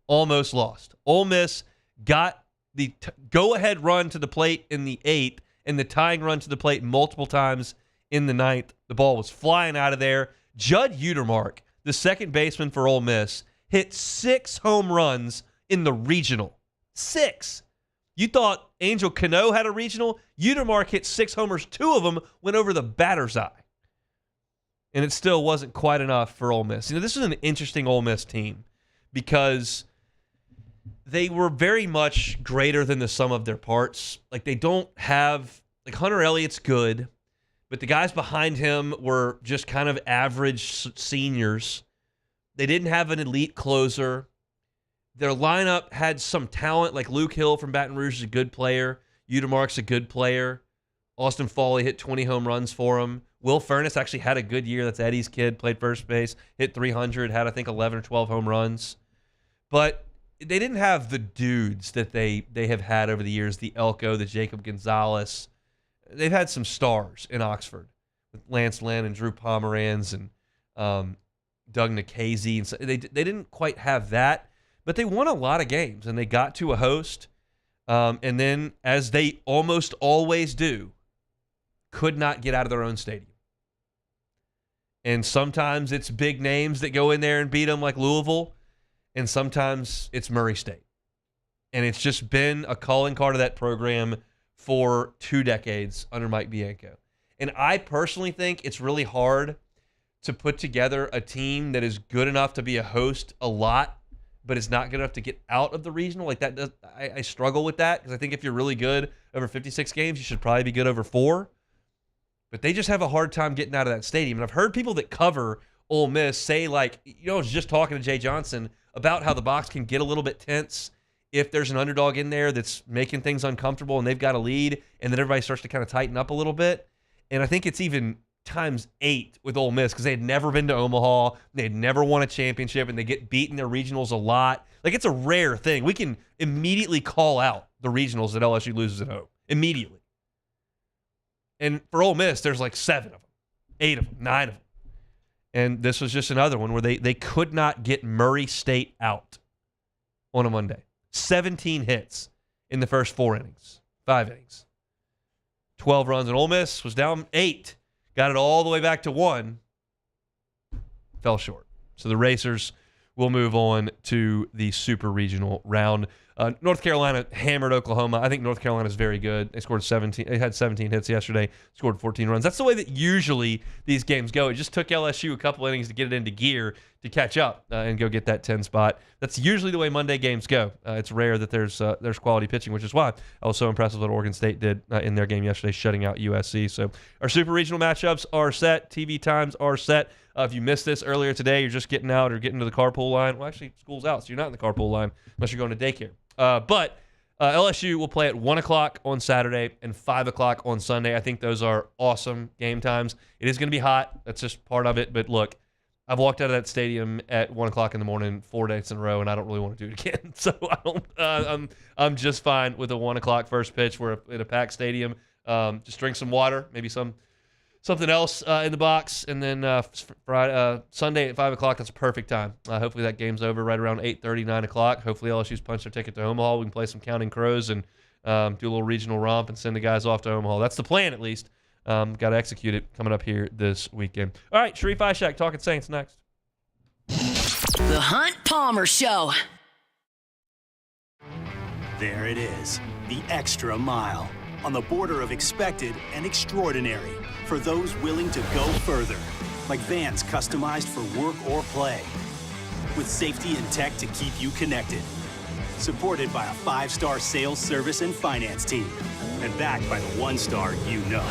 almost lost. Ole Miss got the go-ahead run to the plate in the 8th and the tying run to the plate multiple times in the ninth. The ball was flying out of there. Judd Utermark, the second baseman for Ole Miss, hit 6 home runs in the regional. 6. You thought Angel Cano had a regional? Utermark hit 6 homers. 2 of them went over the batter's eye. And it still wasn't quite enough for Ole Miss. This is an interesting Ole Miss team because they were very much greater than the sum of their parts. Like, they don't have, like, Hunter Elliott's good, but the guys behind him were just kind of average seniors. They didn't have an elite closer. Their lineup had some talent, like Luke Hill from Baton Rouge is a good player. Utermark's a good player. Austin Foley hit 20 home runs for him. Will Furness actually had a good year. That's Eddie's kid, played first base, hit 300, had, I think, 11 or 12 home runs. But they didn't have the dudes that they have had over the years, the Elko, the Jacob Gonzalez. They've had some stars in Oxford with Lance Lynn and Drew Pomeranz and Doug Nikhazy. And so they didn't quite have that, but they won a lot of games, and they got to a host. And then, as they almost always do, could not get out of their own stadium. And sometimes it's big names that go in there and beat them like Louisville, and sometimes it's Murray State. And it's just been a calling card of that program for 2 decades under Mike Bianco. And I personally think it's really hard to put together a team that is good enough to be a host a lot, but is not good enough to get out of the regional. Like that, I struggle with that because I think if you're really good over 56 games, you should probably be good over 4. But they just have a hard time getting out of that stadium. And I've heard people that cover Ole Miss say, like, I was just talking to Jay Johnson about how the box can get a little bit tense if there's an underdog in there that's making things uncomfortable and they've got a lead, and then everybody starts to kind of tighten up a little bit. And I think it's even times 8 with Ole Miss because they had never been to Omaha, they had never won a championship, and they get beat in their regionals a lot. Like, it's a rare thing. We can immediately call out the regionals that LSU loses at home. Immediately. And for Ole Miss, there's like 7 of them, 8 of them, 9 of them. And this was just another one where they could not get Murray State out on a Monday. 17 hits in the first 4 innings, 5 innings. 12 runs, and Ole Miss was down 8. Got it all the way back to 1. Fell short. So the Racers will move on to the super regional round. North Carolina hammered Oklahoma. I think North Carolina is very good. They scored 17. They had 17 hits yesterday, scored 14 runs. That's the way that usually these games go. It just took LSU a couple innings to get it into gear to catch up and go get that 10 spot. That's usually the way Monday games go. It's rare that there's quality pitching, which is why I was so impressed with what Oregon State did in their game yesterday, shutting out USC. So our super regional matchups are set. TV times are set. If you missed this earlier today, you're just getting out or getting to the carpool line. Well, actually, school's out, so you're not in the carpool line unless you're going to daycare. But LSU will play at 1 o'clock on Saturday and 5 o'clock on Sunday. I think those are awesome game times. It is going to be hot. That's just part of it. But look, I've walked out of that stadium at 1 o'clock in the morning 4 days in a row, and I don't really want to do it again. So I'm just fine with a 1 o'clock first pitch. We're in a packed stadium. Just drink some water, maybe something else in the box, and then Sunday at 5 o'clock, that's a perfect time. Hopefully that game's over right around 8:30, 9 o'clock. Hopefully LSU's punched their ticket to Omaha. We can play some Counting Crows and do a little regional romp and send the guys off to Omaha. That's the plan, at least. Got to execute it coming up here this weekend. All right, Sharif Ishak, Talking Saints next. The Hunt Palmer Show. There it is, the extra mile. On the border of expected and extraordinary for those willing to go further. Like vans customized for work or play. With safety and tech to keep you connected. Supported by a 5-star sales, service, and finance team. And backed by the 1-star you know.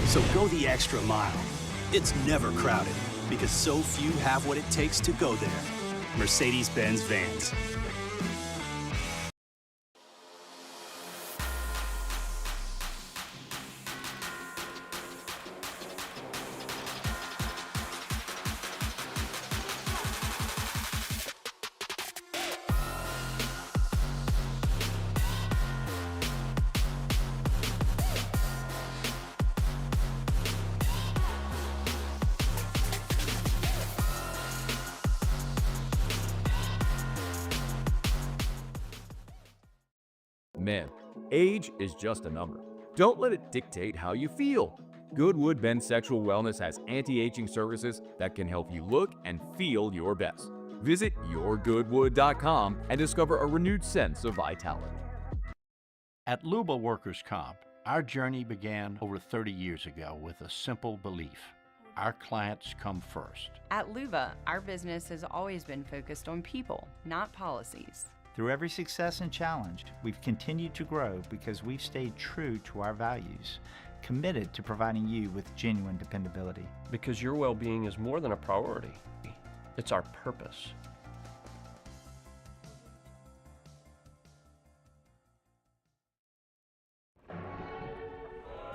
So go the extra mile. It's never crowded because so few have what it takes to go there. Mercedes-Benz Vans. Man, age is just a number. Don't let it dictate how you feel. Goodwood Men's Sexual Wellness has anti-aging services that can help you look and feel your best. Visit yourgoodwood.com and discover a renewed sense of vitality. At Luba Workers' Comp, our journey began over 30 years ago with a simple belief: our clients come first. At Luba, our business has always been focused on people, not policies. Through every success and challenge, we've continued to grow because we've stayed true to our values, committed to providing you with genuine dependability. Because your well-being is more than a priority. It's our purpose.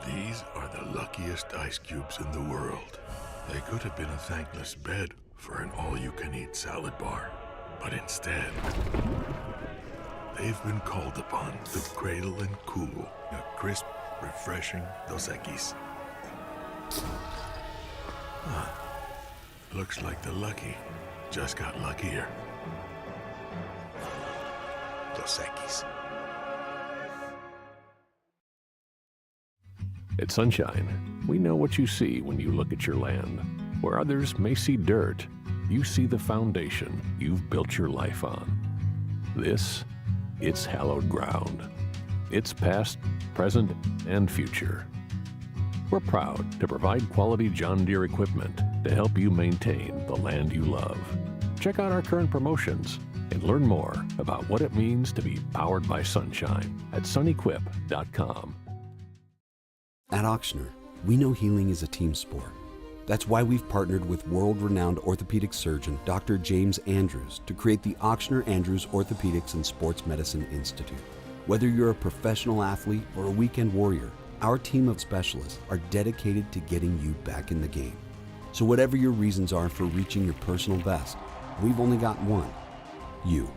These are the luckiest ice cubes in the world. They could have been a thankless bed for an all-you-can-eat salad bar. But instead, they've been called upon to cradle and cool a crisp, refreshing Dos Equis. Looks like the lucky just got luckier. Dos Equis. At Sunshine, we know what you see when you look at your land. Where others may see dirt, you see the foundation you've built your life on. It's hallowed ground. It's past, present, and future. We're proud to provide quality John Deere equipment to help you maintain the land you love. Check out our current promotions and learn more about what it means to be powered by sunshine at sunequip.com. At Ochsner, we know healing is a team sport. That's why we've partnered with world-renowned orthopedic surgeon Dr. James Andrews to create the Ochsner Andrews Orthopedics and Sports Medicine Institute. Whether you're a professional athlete or a weekend warrior, our team of specialists are dedicated to getting you back in the game. So whatever your reasons are for reaching your personal best, we've only got one: you.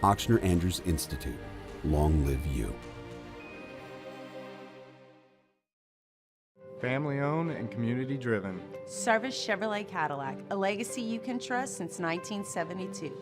Ochsner Andrews Institute. Long live you. Family owned and community driven. Service Chevrolet Cadillac, a legacy you can trust since 1972.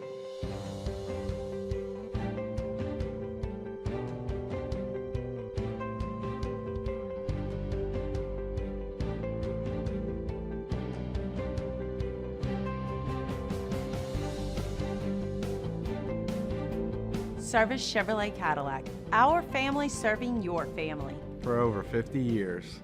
Service Chevrolet Cadillac, our family serving your family. For over 50 years.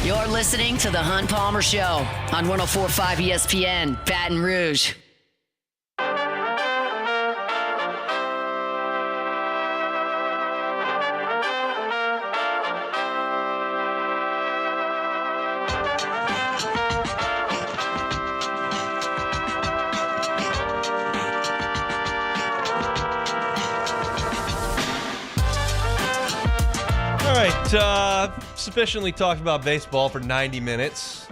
You're listening to The Hunt Palmer Show on 104.5 ESPN, Baton Rouge. All right, sufficiently talked about baseball for 90 minutes.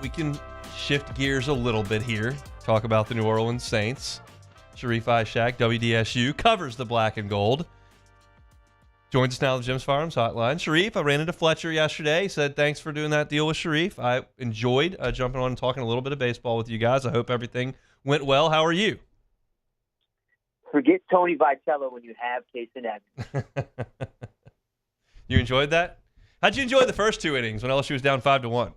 We can shift gears a little bit here. Talk about the New Orleans Saints. Sharif Ishaq, WDSU, covers the black and gold. Joins us now on the Jim's Firearms Hotline. Sharif, I ran into Fletcher yesterday. He said, thanks for doing that deal with Sharif. I enjoyed jumping on and talking a little bit of baseball with you guys. I hope everything went well. How are you? Forget Tony Vitello when you have Casey Evans. You enjoyed that? How'd you enjoy the first two innings when LSU was down 5-1?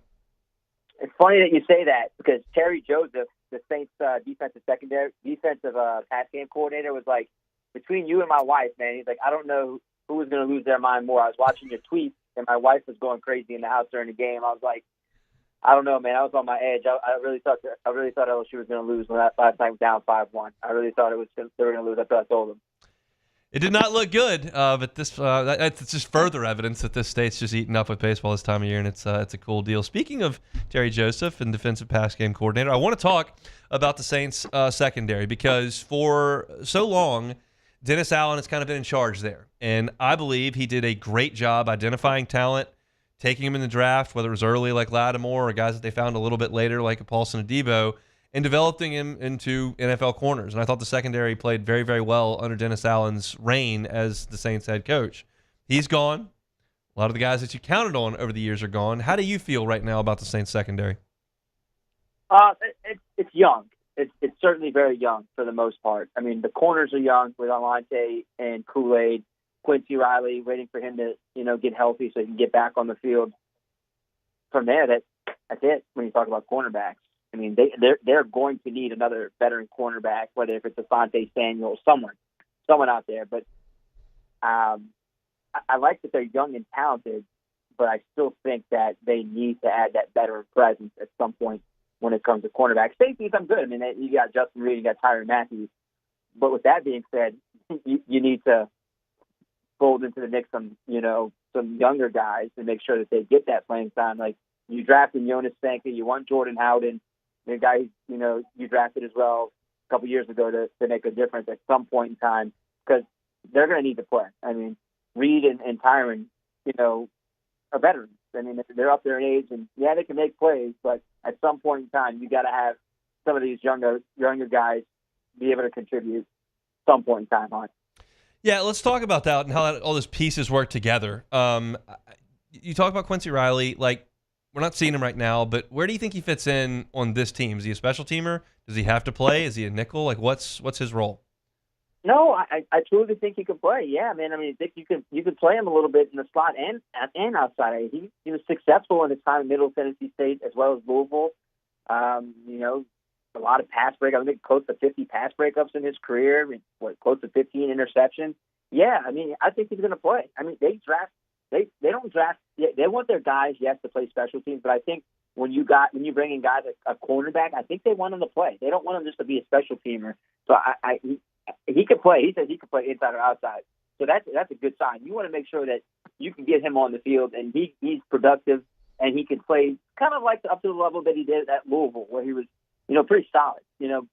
It's funny that you say that because Terry Joseph, the Saints defensive pass game coordinator, was like, between you and my wife, man, he's like, I don't know who was going to lose their mind more. I was watching your tweets, and my wife was going crazy in the house during the game. I was like, I don't know, man. I was on my edge. I really thought LSU was going to lose when that last time down 5-1. I really thought they were going to lose. That's what I told them. It did not look good, but that's just further evidence that this state's just eating up with baseball this time of year, and it's a cool deal. Speaking of Terry Joseph and defensive pass game coordinator, I want to talk about the Saints secondary because for so long, Dennis Allen has kind of been in charge there, and I believe he did a great job identifying talent, taking him in the draft, whether it was early like Lattimore or guys that they found a little bit later like Paulson Adebo, and developing him into NFL corners. And I thought the secondary played very, very well under Dennis Allen's reign as the Saints head coach. He's gone. A lot of the guys that you counted on over the years are gone. How do you feel right now about the Saints secondary? It's young. It's certainly very young for the most part. I mean, the corners are young with Alante and Kool-Aid, Quincy Riley, waiting for him to get healthy so he can get back on the field. From there, that's it. When you talk about cornerbacks, I mean, they're going to need another veteran cornerback, whether if it's Asante Samuel or someone out there. But I like that they're young and talented, but I still think that they need to add that veteran presence at some point when it comes to cornerback. Safeties, I'm good. I mean, you got Justin Reed, you got Tyrann Matthews. But with that being said, you need to fold into the mix some younger guys and make sure that they get that playing time. Like you drafted Jonas Sanka, you want Jordan Howden, the guy you drafted as well a couple years ago to make a difference at some point in time because they're going to need to play. I mean, Reed and Tyrann, are veterans. I mean, they're up there in age, and yeah, they can make plays, but at some point in time, you got to have some of these younger guys be able to contribute some point in time on. Yeah, let's talk about that and how all those pieces work together. You talk about Quincy Riley, like we're not seeing him right now, but where do you think he fits in on this team? Is he a special teamer? Does he have to play? Is he a nickel? Like what's his role? No, I truly think he can play. Yeah, man. I mean, I think you could play him a little bit in the slot and outside. He was successful in his time in Middle Tennessee State as well as Louisville. A lot of pass breakups. I think close to 50 pass breakups in his career. I mean, close to 15 interceptions. Yeah, I mean, I think he's going to play. I mean, they don't draft. They want their guys, yes, to play special teams, but I think when you bring in guys like a cornerback, I think they want them to play. They don't want them just to be a special teamer. So he can play. He says he can play inside or outside. So that's a good sign. You want to make sure that you can get him on the field and he's productive and he can play kind of like up to the level that he did at Louisville, where he was, pretty solid,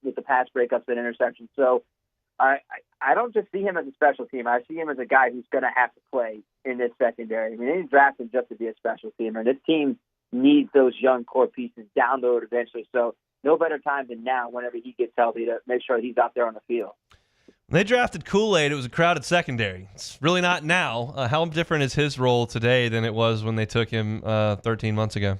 with the pass breakups and interceptions. So I don't just see him as a special teamer. I see him as a guy who's going to have to play in this secondary. I mean, they didn't draft him just to be a special teamer. This team needs those young core pieces down the road eventually. So no better time than now whenever he gets healthy to make sure he's out there on the field. When they drafted Kool-Aid, it was a crowded secondary. It's really not now. How different is his role today than it was when they took him 13 months ago?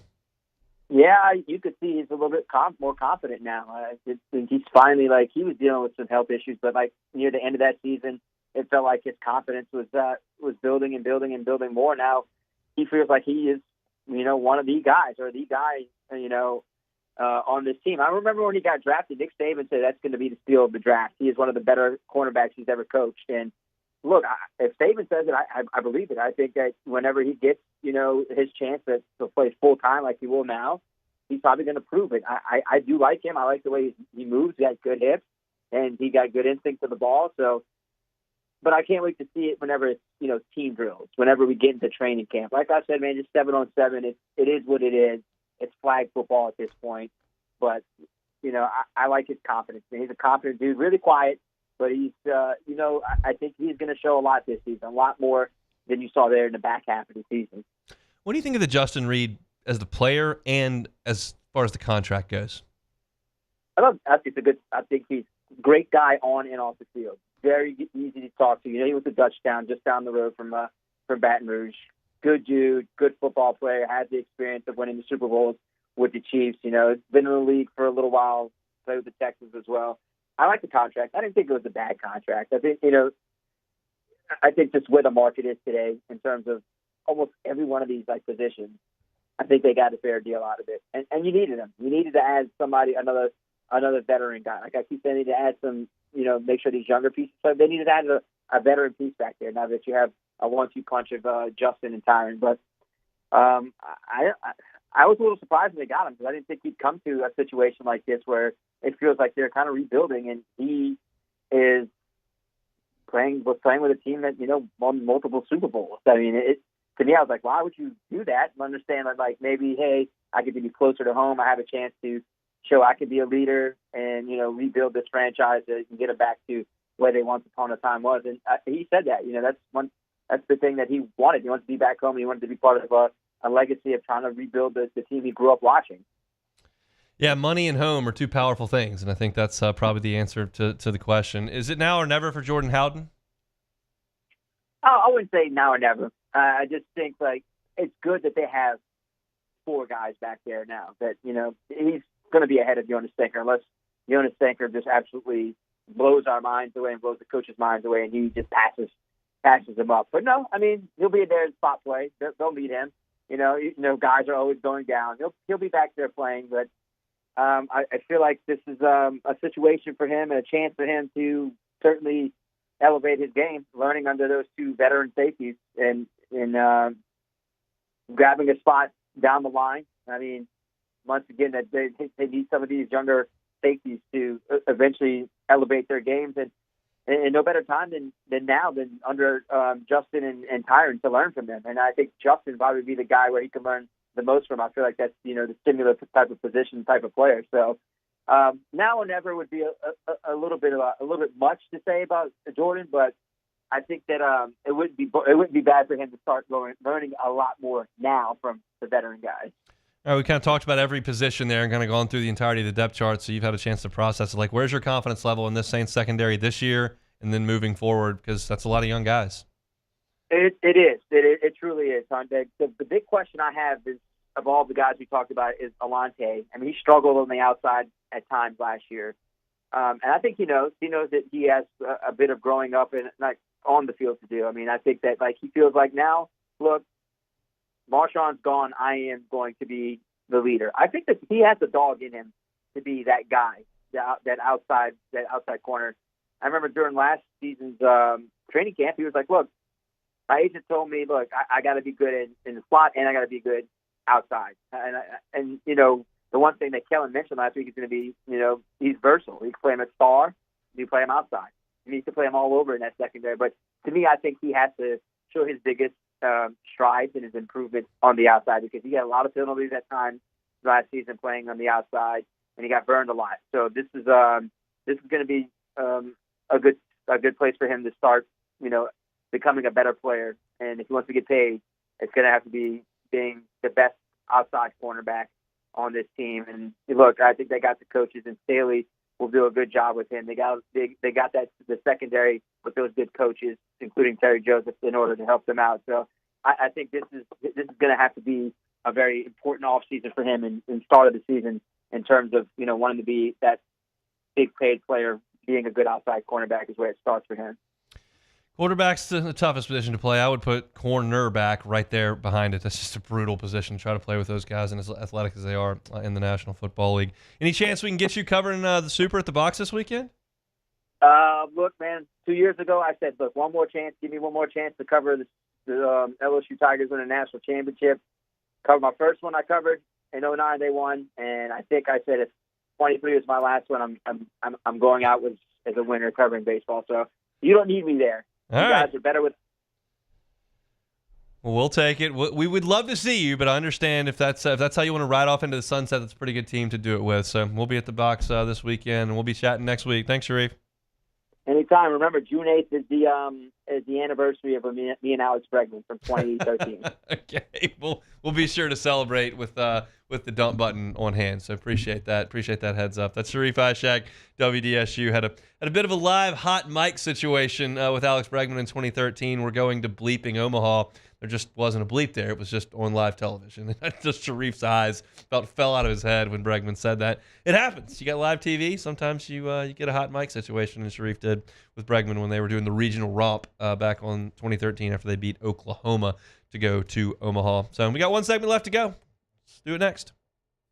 Yeah, you could see he's a little bit more confident now. He's finally, he was dealing with some health issues, but near the end of that season, it felt like his confidence was building and building and building more. Now he feels like he is, one of the guys or the guy, on this team. I remember when he got drafted, Nick Saban said that's going to be the steal of the draft. He is one of the better cornerbacks he's ever coached. And look, if Saban says it, I believe it. I think that whenever he gets, his chance to play full time like he will now, he's probably going to prove it. I do like him. I like the way he moves. He got good hips and he got good instinct for the ball. So, but I can't wait to see it whenever it's, team drills, whenever we get into training camp. Like I said, man, just 7-on-7. It is what it is. It's flag football at this point, but I like his confidence. He's a confident dude, really quiet, but he's I think he's going to show a lot this season, a lot more than you saw there in the back half of the season. What do you think of the Justin Reed as the player and as far as the contract goes? I think he's a great guy on and off the field. Very easy to talk to. He was a Dutchtown just down the road from Baton Rouge. Good dude, good football player, had the experience of winning the Super Bowls with the Chiefs. Been in the league for a little while, played with the Texans as well. I like the contract. I didn't think it was a bad contract. I think just where the market is today in terms of almost every one of these positions, I think they got a fair deal out of it. And you needed them. You needed to add somebody, another veteran guy. Like I keep saying, they need to add some, make sure these younger pieces. So they needed to add a veteran piece back there now that you have a 1-2 punch of Justin and Tyrann. But I was a little surprised when they got him because I didn't think he'd come to a situation like this where it feels like they're kind of rebuilding and he is playing with a team that, won multiple Super Bowls. I mean, to me, I was like, why would you do that? And understand that, maybe, hey, I get to be closer to home. I have a chance to show I can be a leader and, rebuild this franchise and get it back to where they once upon a time was. And he said that, that's the thing that he wanted. He wanted to be back home. He wanted to be part of a legacy of trying to rebuild the team he grew up watching. Yeah, money and home are two powerful things, and I think that's probably the answer to the question. Is it now or never for Jordan Howden? I wouldn't say now or never. I just think it's good that they have 4 guys back there now. That going to be ahead of Jonas Stanker unless Jonas Stanker just absolutely blows our minds away and blows the coach's minds away, and he just passes him up. But no, I mean, he'll be there in spot play. They'll need him. You know, guys are always going down. He'll be back there playing, but I feel like this is a situation for him and a chance for him to certainly elevate his game, learning under those two veteran safeties and grabbing a spot down the line. I mean, once again, that they need some of these younger safeties to eventually elevate their games, and no better time than now than under Justin and Tyron to learn from them. And I think Justin probably be the guy where he can learn the most from. I feel like that's the similar type of position, type of player. So now or never would be a little bit much to say about Jordan, but I think that it wouldn't be bad for him to start learning a lot more now from the veteran guys. All right, we kind of talked about every position there and kind of gone through the entirety of the depth chart, so you've had a chance to process it. Like, where's your confidence level in this Saints secondary this year and then moving forward? Because that's a lot of young guys. It is. It truly is, Hunt. The big question I have is, of all the guys we talked about, is Alante. I mean, he struggled on the outside at times last year. And I think he knows that he has a bit of growing up and like on the field to do. I mean, I think that like he feels like now, look, Marshawn's gone. I am going to be the leader. I think that he has the dog in him to be that guy, that outside corner. I remember during last season's training camp, he was like, "Look, my agent told me, look, I got to be good in the slot and I got to be good outside." And the one thing that Kellen mentioned last week is going to be, he's versatile. You can play him at star, you play him outside. You need to play him all over in that secondary. But to me, I think he has to show his biggest strides and his improvement on the outside, because he had a lot of penalties at times last season playing on the outside, and he got burned a lot. So this is going to be a good place for him to start, becoming a better player. And if he wants to get paid, it's going to have to be being the best outside cornerback on this team. And look, I think they got the coaches, and Staley will do a good job with him. They got that the secondary with those good coaches, including Terry Joseph, in order to help them out. So I think this is going to have to be a very important offseason for him in start of the season in terms of wanting to be that big paid player. Being a good outside cornerback is where it starts for him. Quarterback's the toughest position to play. I would put cornerback right there behind it. That's just a brutal position to try to play with those guys and as athletic as they are in the National Football League. Any chance we can get you covering the Super at the box this weekend? Look, man, 2 years ago I said, look, one more chance. Give me one more chance to cover the LSU Tigers win a national championship. Cover my first one I covered in 2009. They won, and I think I said if 23 is my last one, I'm going out as a winner covering baseball. So you don't need me there. All you right. guys are better with. Well, we'll take it. We would love to see you, but I understand if that's how you want to ride off into the sunset. That's a pretty good team to do it with. So we'll be at the box this weekend, and we'll be chatting next week. Thanks, Sharif. Anytime. Remember, June 8th is the anniversary of me and Alex Bregman from 2013. Okay, we'll be sure to celebrate with the dump button on hand. So appreciate that. Appreciate that heads up. That's Sharif Ishak, WDSU. Had a bit of a live hot mic situation with Alex Bregman in 2013. We're going to bleeping Omaha. There just wasn't a bleep there. It was just on live television. Just Sharif's eyes fell out of his head when Bregman said that. It happens. You got live TV. Sometimes you get a hot mic situation, and Sharif did with Bregman when they were doing the regional romp back on 2013 after they beat Oklahoma to go to Omaha. So we got one segment left to go. Let's do it next.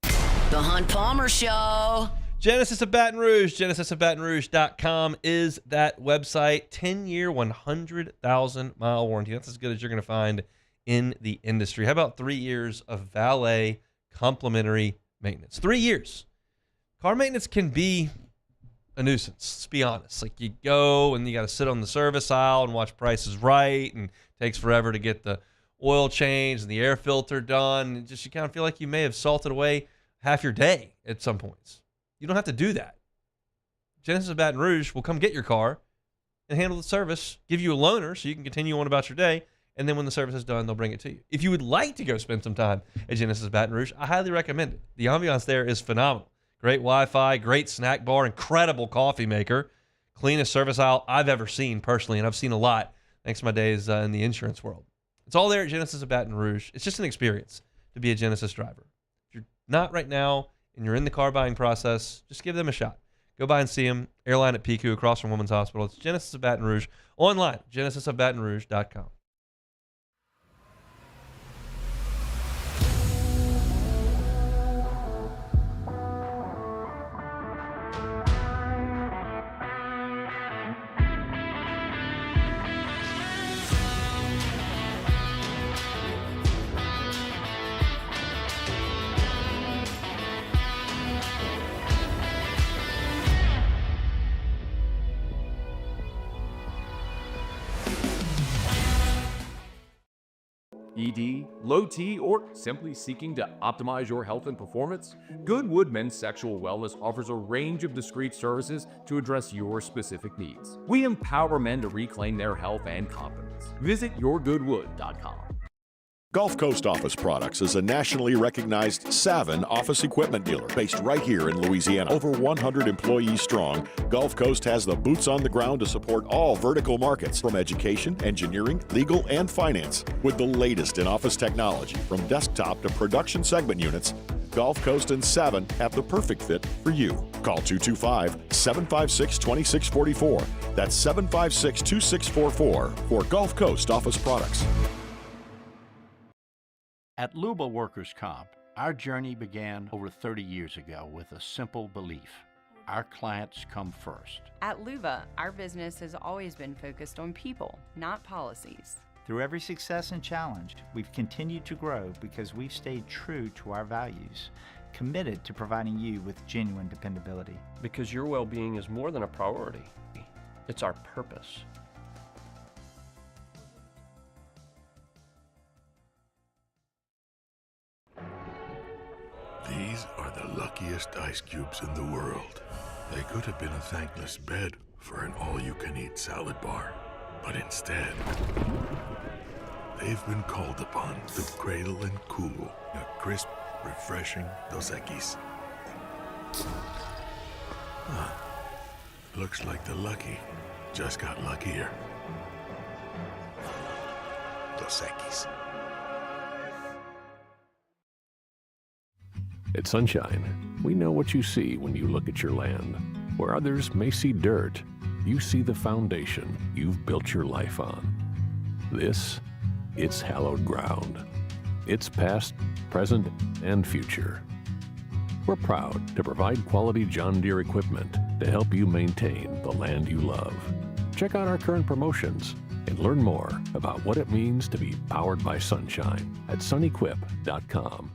The Hunt Palmer Show. Genesis of Baton Rouge, genesisofbatonrouge.com is that website. 10-year, 100,000-mile warranty. That's as good as you're going to find in the industry. How about 3 years of valet complimentary maintenance? 3 years. Car maintenance can be a nuisance, let's be honest. Like, you go and you got to sit on the service aisle and watch Price is Right, and it takes forever to get the oil changed and the air filter done. And just you kind of feel like you may have salted away half your day at some points. You don't have to do that. Genesis of Baton Rouge will come get your car and handle the service, give you a loaner so you can continue on about your day, and then when the service is done, they'll bring it to you. If you would like to go spend some time at Genesis of Baton Rouge, I highly recommend it. The ambiance there is phenomenal. Great Wi-Fi, great snack bar, incredible coffee maker, cleanest service aisle I've ever seen personally, and I've seen a lot thanks to my days in the insurance world. It's all there at Genesis of Baton Rouge. It's just an experience to be a Genesis driver. If you're not right now, and you're in the car buying process, just give them a shot. Go by and see them. Airline at PQ across from Women's Hospital. It's Genesis of Baton Rouge. Online, genesisofbatonrouge.com. ED, low T, or simply seeking to optimize your health and performance? Goodwood Men's Sexual Wellness offers a range of discreet services to address your specific needs. We empower men to reclaim their health and confidence. Visit yourgoodwood.com. Gulf Coast Office Products is a nationally recognized Savin office equipment dealer based right here in Louisiana. Over 100 employees strong, Gulf Coast has the boots on the ground to support all vertical markets, from education, engineering, legal, and finance. With the latest in office technology, from desktop to production segment units, Gulf Coast and Savin have the perfect fit for you. Call 225-756-2644. That's 756-2644 for Gulf Coast Office Products. At Luba Workers' Comp, our journey began over 30 years ago with a simple belief: our clients come first. At Luba, our business has always been focused on people, not policies. Through every success and challenge, we've continued to grow because we've stayed true to our values, committed to providing you with genuine dependability. Because your well-being is more than a priority. It's our purpose. These are the luckiest ice cubes in the world. They could have been a thankless bed for an all-you-can-eat salad bar. But instead, they've been called upon to cradle and cool a crisp, refreshing Dos Equis. Looks like the lucky just got luckier. Dos Equis. At Sunshine, we know what you see when you look at your land. Where others may see dirt, you see the foundation you've built your life on. This, it's hallowed ground. It's past, present, and future. We're proud to provide quality John Deere equipment to help you maintain the land you love. Check out our current promotions and learn more about what it means to be powered by sunshine at sunequip.com.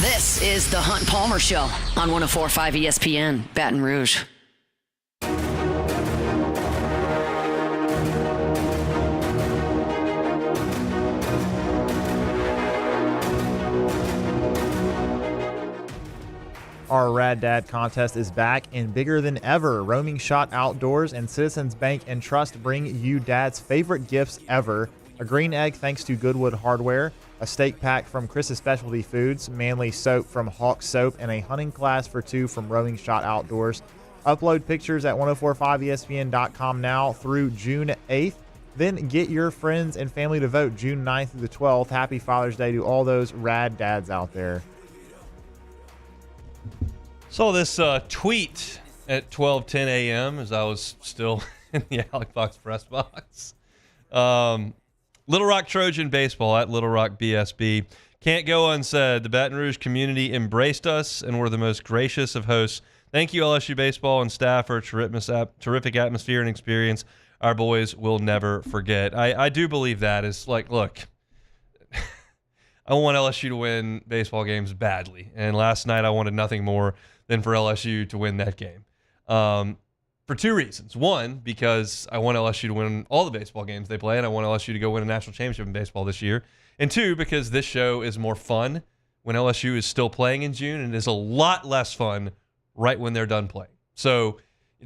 This is the Hunt Palmer Show on 104.5 ESPN, Baton Rouge. Our Rad Dad contest is back and bigger than ever. Roaming Shot Outdoors and Citizens Bank and Trust bring you Dad's favorite gifts ever. A green egg thanks to Goodwood Hardware, a steak pack from Chris's Specialty Foods, manly soap from Hawk Soap, and a hunting class for 2 from Roaming Shot Outdoors. Upload pictures at 1045ESPN.com now through June 8th. Then get your friends and family to vote June 9th through the 12th. Happy Father's Day to all those rad dads out there. Saw this tweet at 12:10 a.m. as I was still in the Alec Fox press box. Little Rock Trojan Baseball at Little Rock BSB. Can't go unsaid. The Baton Rouge community embraced us and were the most gracious of hosts. Thank you, LSU Baseball and staff, for a terrific atmosphere and experience our boys will never forget. I do believe that. Is like, look, I want LSU to win baseball games badly. And last night I wanted nothing more than for LSU to win that game. For 2 reasons. One, because I want LSU to win all the baseball games they play, and I want LSU to go win a national championship in baseball this year. And 2, because this show is more fun when LSU is still playing in June, and is a lot less fun right when they're done playing. So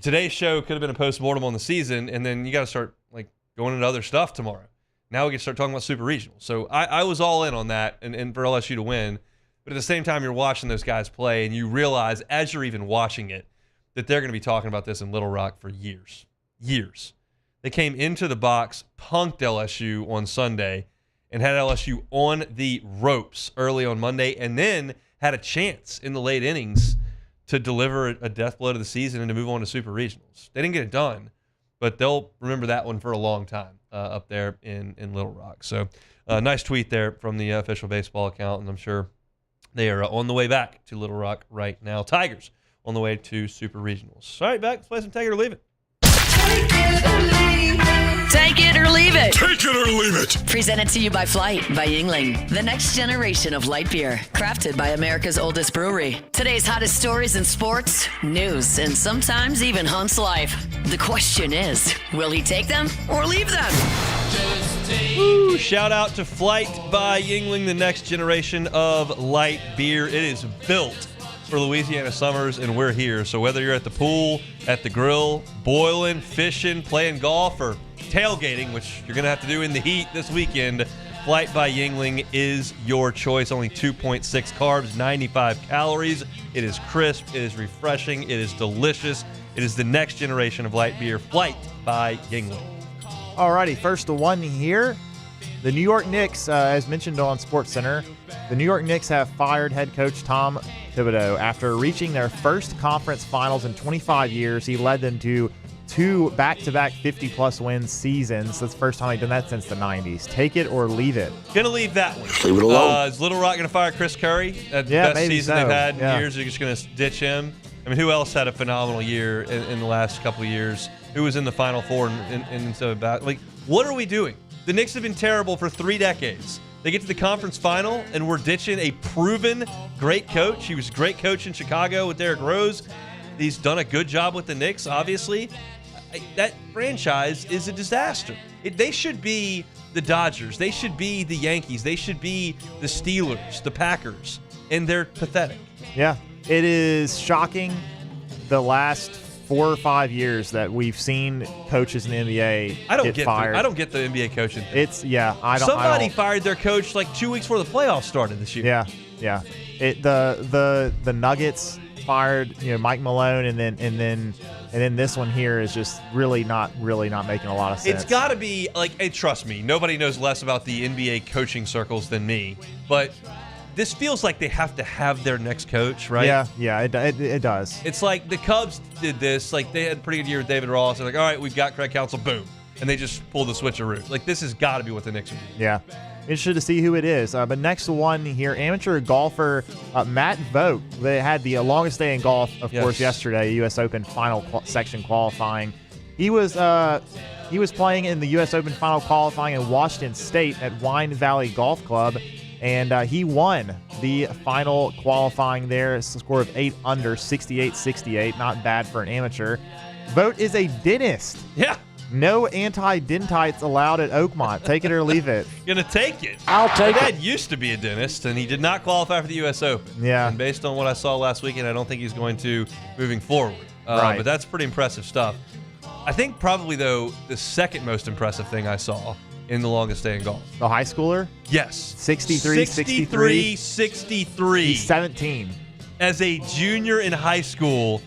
today's show could have been a postmortem on the season, and then you got to start like going into other stuff tomorrow. Now we can start talking about Super Regional. So I was all in on that and for LSU to win. But at the same time, you're watching those guys play, and you realize as you're even watching it, that they're going to be talking about this in Little Rock for years. Years. They came into the box, punked LSU on Sunday, and had LSU on the ropes early on Monday, and then had a chance in the late innings to deliver a death blow to the season and to move on to Super Regionals. They didn't get it done, but they'll remember that one for a long time up there in Little Rock. So nice tweet there from the official baseball account, and I'm sure they are on the way back to Little Rock right now. Tigers on the way to Super Regionals. All right, back. Let's play some Take It or Leave It. Take it or leave it. Take it or leave it. Presented to you by Flight by Yingling, the next generation of light beer, crafted by America's oldest brewery. Today's hottest stories in sports, news, and sometimes even Hunt's life. The question is, will he take them or leave them? Woo, shout out to Flight by Yingling, the next generation of light beer. It is built for Louisiana summers, and we're here. So whether you're at the pool, at the grill, boiling, fishing, playing golf, or tailgating, which you're going to have to do in the heat this weekend, Flight by Yingling is your choice. Only 2.6 carbs, 95 calories. It is crisp. It is refreshing. It is delicious. It is the next generation of light beer. Flight by Yingling. Alrighty, first the one here. The New York Knicks, as mentioned on SportsCenter, the New York Knicks have fired head coach Tom Thibodeau after reaching their first conference finals in 25 years. He led them to 2 back-to-back 50-plus win seasons. That's the first time they've done that since the 90s. Take it or leave it. Gonna leave that one. Leave it alone. Is Little Rock gonna fire Chris Curry? That's the best season they've had in years. They're just gonna ditch him. I mean, who else had a phenomenal year in the last couple of years? Who was in the Final Four and so about? Like, what are we doing? The Knicks have been terrible for 3 decades. They get to the conference final, and we're ditching a proven great coach. He was a great coach in Chicago with Derrick Rose. He's done a good job with the Knicks, obviously. That franchise is a disaster. They should be the Dodgers. They should be the Yankees. They should be the Steelers, the Packers, and they're pathetic. Yeah, it is shocking the last 4 or 5 years that we've seen coaches in the NBA get fired. I don't get the NBA coaching thing. Somebody fired their coach like 2 weeks before the playoffs started this year. Yeah. The Nuggets fired Mike Malone, and then this one here is just really not making a lot of sense. It's got to be like, hey, trust me, nobody knows less about the NBA coaching circles than me, but this feels like they have to have their next coach, right? Yeah, it does. It's like the Cubs did this. Like, they had a pretty good year with David Ross. They're like, all right, we've got Craig Counsell, boom. And they just pulled the switcheroo. Like, this has got to be what the Knicks are doing. Yeah. Interested to see who it is. But next one here, amateur golfer Matt Vogt. They had the longest day in golf, of course, yesterday, U.S. Open final section qualifying. He was playing in the U.S. Open final qualifying in Washington State at Wine Valley Golf Club. And he won the final qualifying there. It's a score of 8 under, 68-68. Not bad for an amateur. Vogt is a dentist. Yeah. No anti-dentites allowed at Oakmont. Take it or leave it. Gonna take it. I'll take My it. dad used to be a dentist, and he did not qualify for the U.S. Open. Yeah. And based on what I saw last weekend, I don't think he's going to moving forward. Right. But that's pretty impressive stuff. I think probably, though, the second most impressive thing I saw in the longest day in golf. The high schooler? Yes. 63. 63. He's 17. As a junior in high school,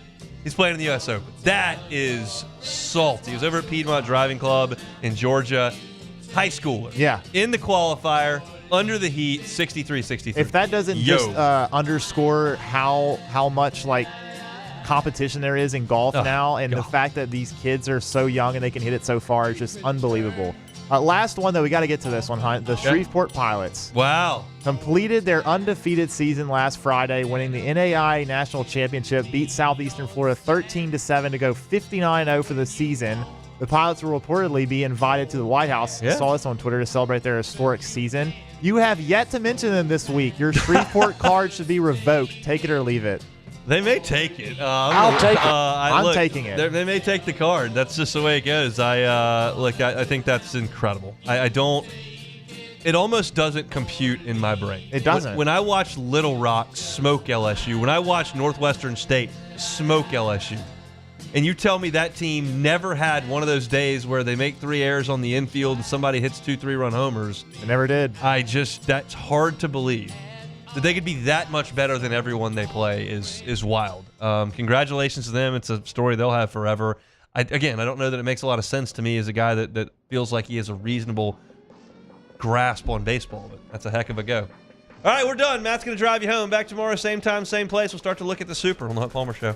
he's playing in the U.S. Open. That is salty. He was over at Piedmont Driving Club in Georgia. High schooler. Yeah. In the qualifier, under the heat, 63-63. If that doesn't just underscore how much competition there is in golf now, and the fact that these kids are so young and they can hit it so far is just unbelievable. Last one, though, we got to get to this one, Hunt. The Shreveport Pilots. Wow. Completed their undefeated season last Friday, winning the NAI National Championship, beat Southeastern Florida 13-7 to go 59-0 for the season. The Pilots will reportedly be invited to the White House. I saw this on Twitter to celebrate their historic season. You have yet to mention them this week. Your Shreveport card should be revoked. Take it or leave it. They may take it. I'll take it. I'm taking it. They may take the card. That's just the way it goes. I think that's incredible. I don't. It almost doesn't compute in my brain. It doesn't. When I watch Little Rock smoke LSU, when I watch Northwestern State smoke LSU, and you tell me that team never had one of those days where they make 3 errors on the infield and somebody hits 2 3-run homers. It never did. That's hard to believe. that they could be that much better than everyone they play is wild. Congratulations to them. It's a story they'll have forever. I don't know that it makes a lot of sense to me as a guy that feels like he has a reasonable grasp on baseball, but that's a heck of a go. All right, we're done. Matt's going to drive you home. Back tomorrow, same time, same place. We'll start to look at the Super on the Hunt Palmer Show.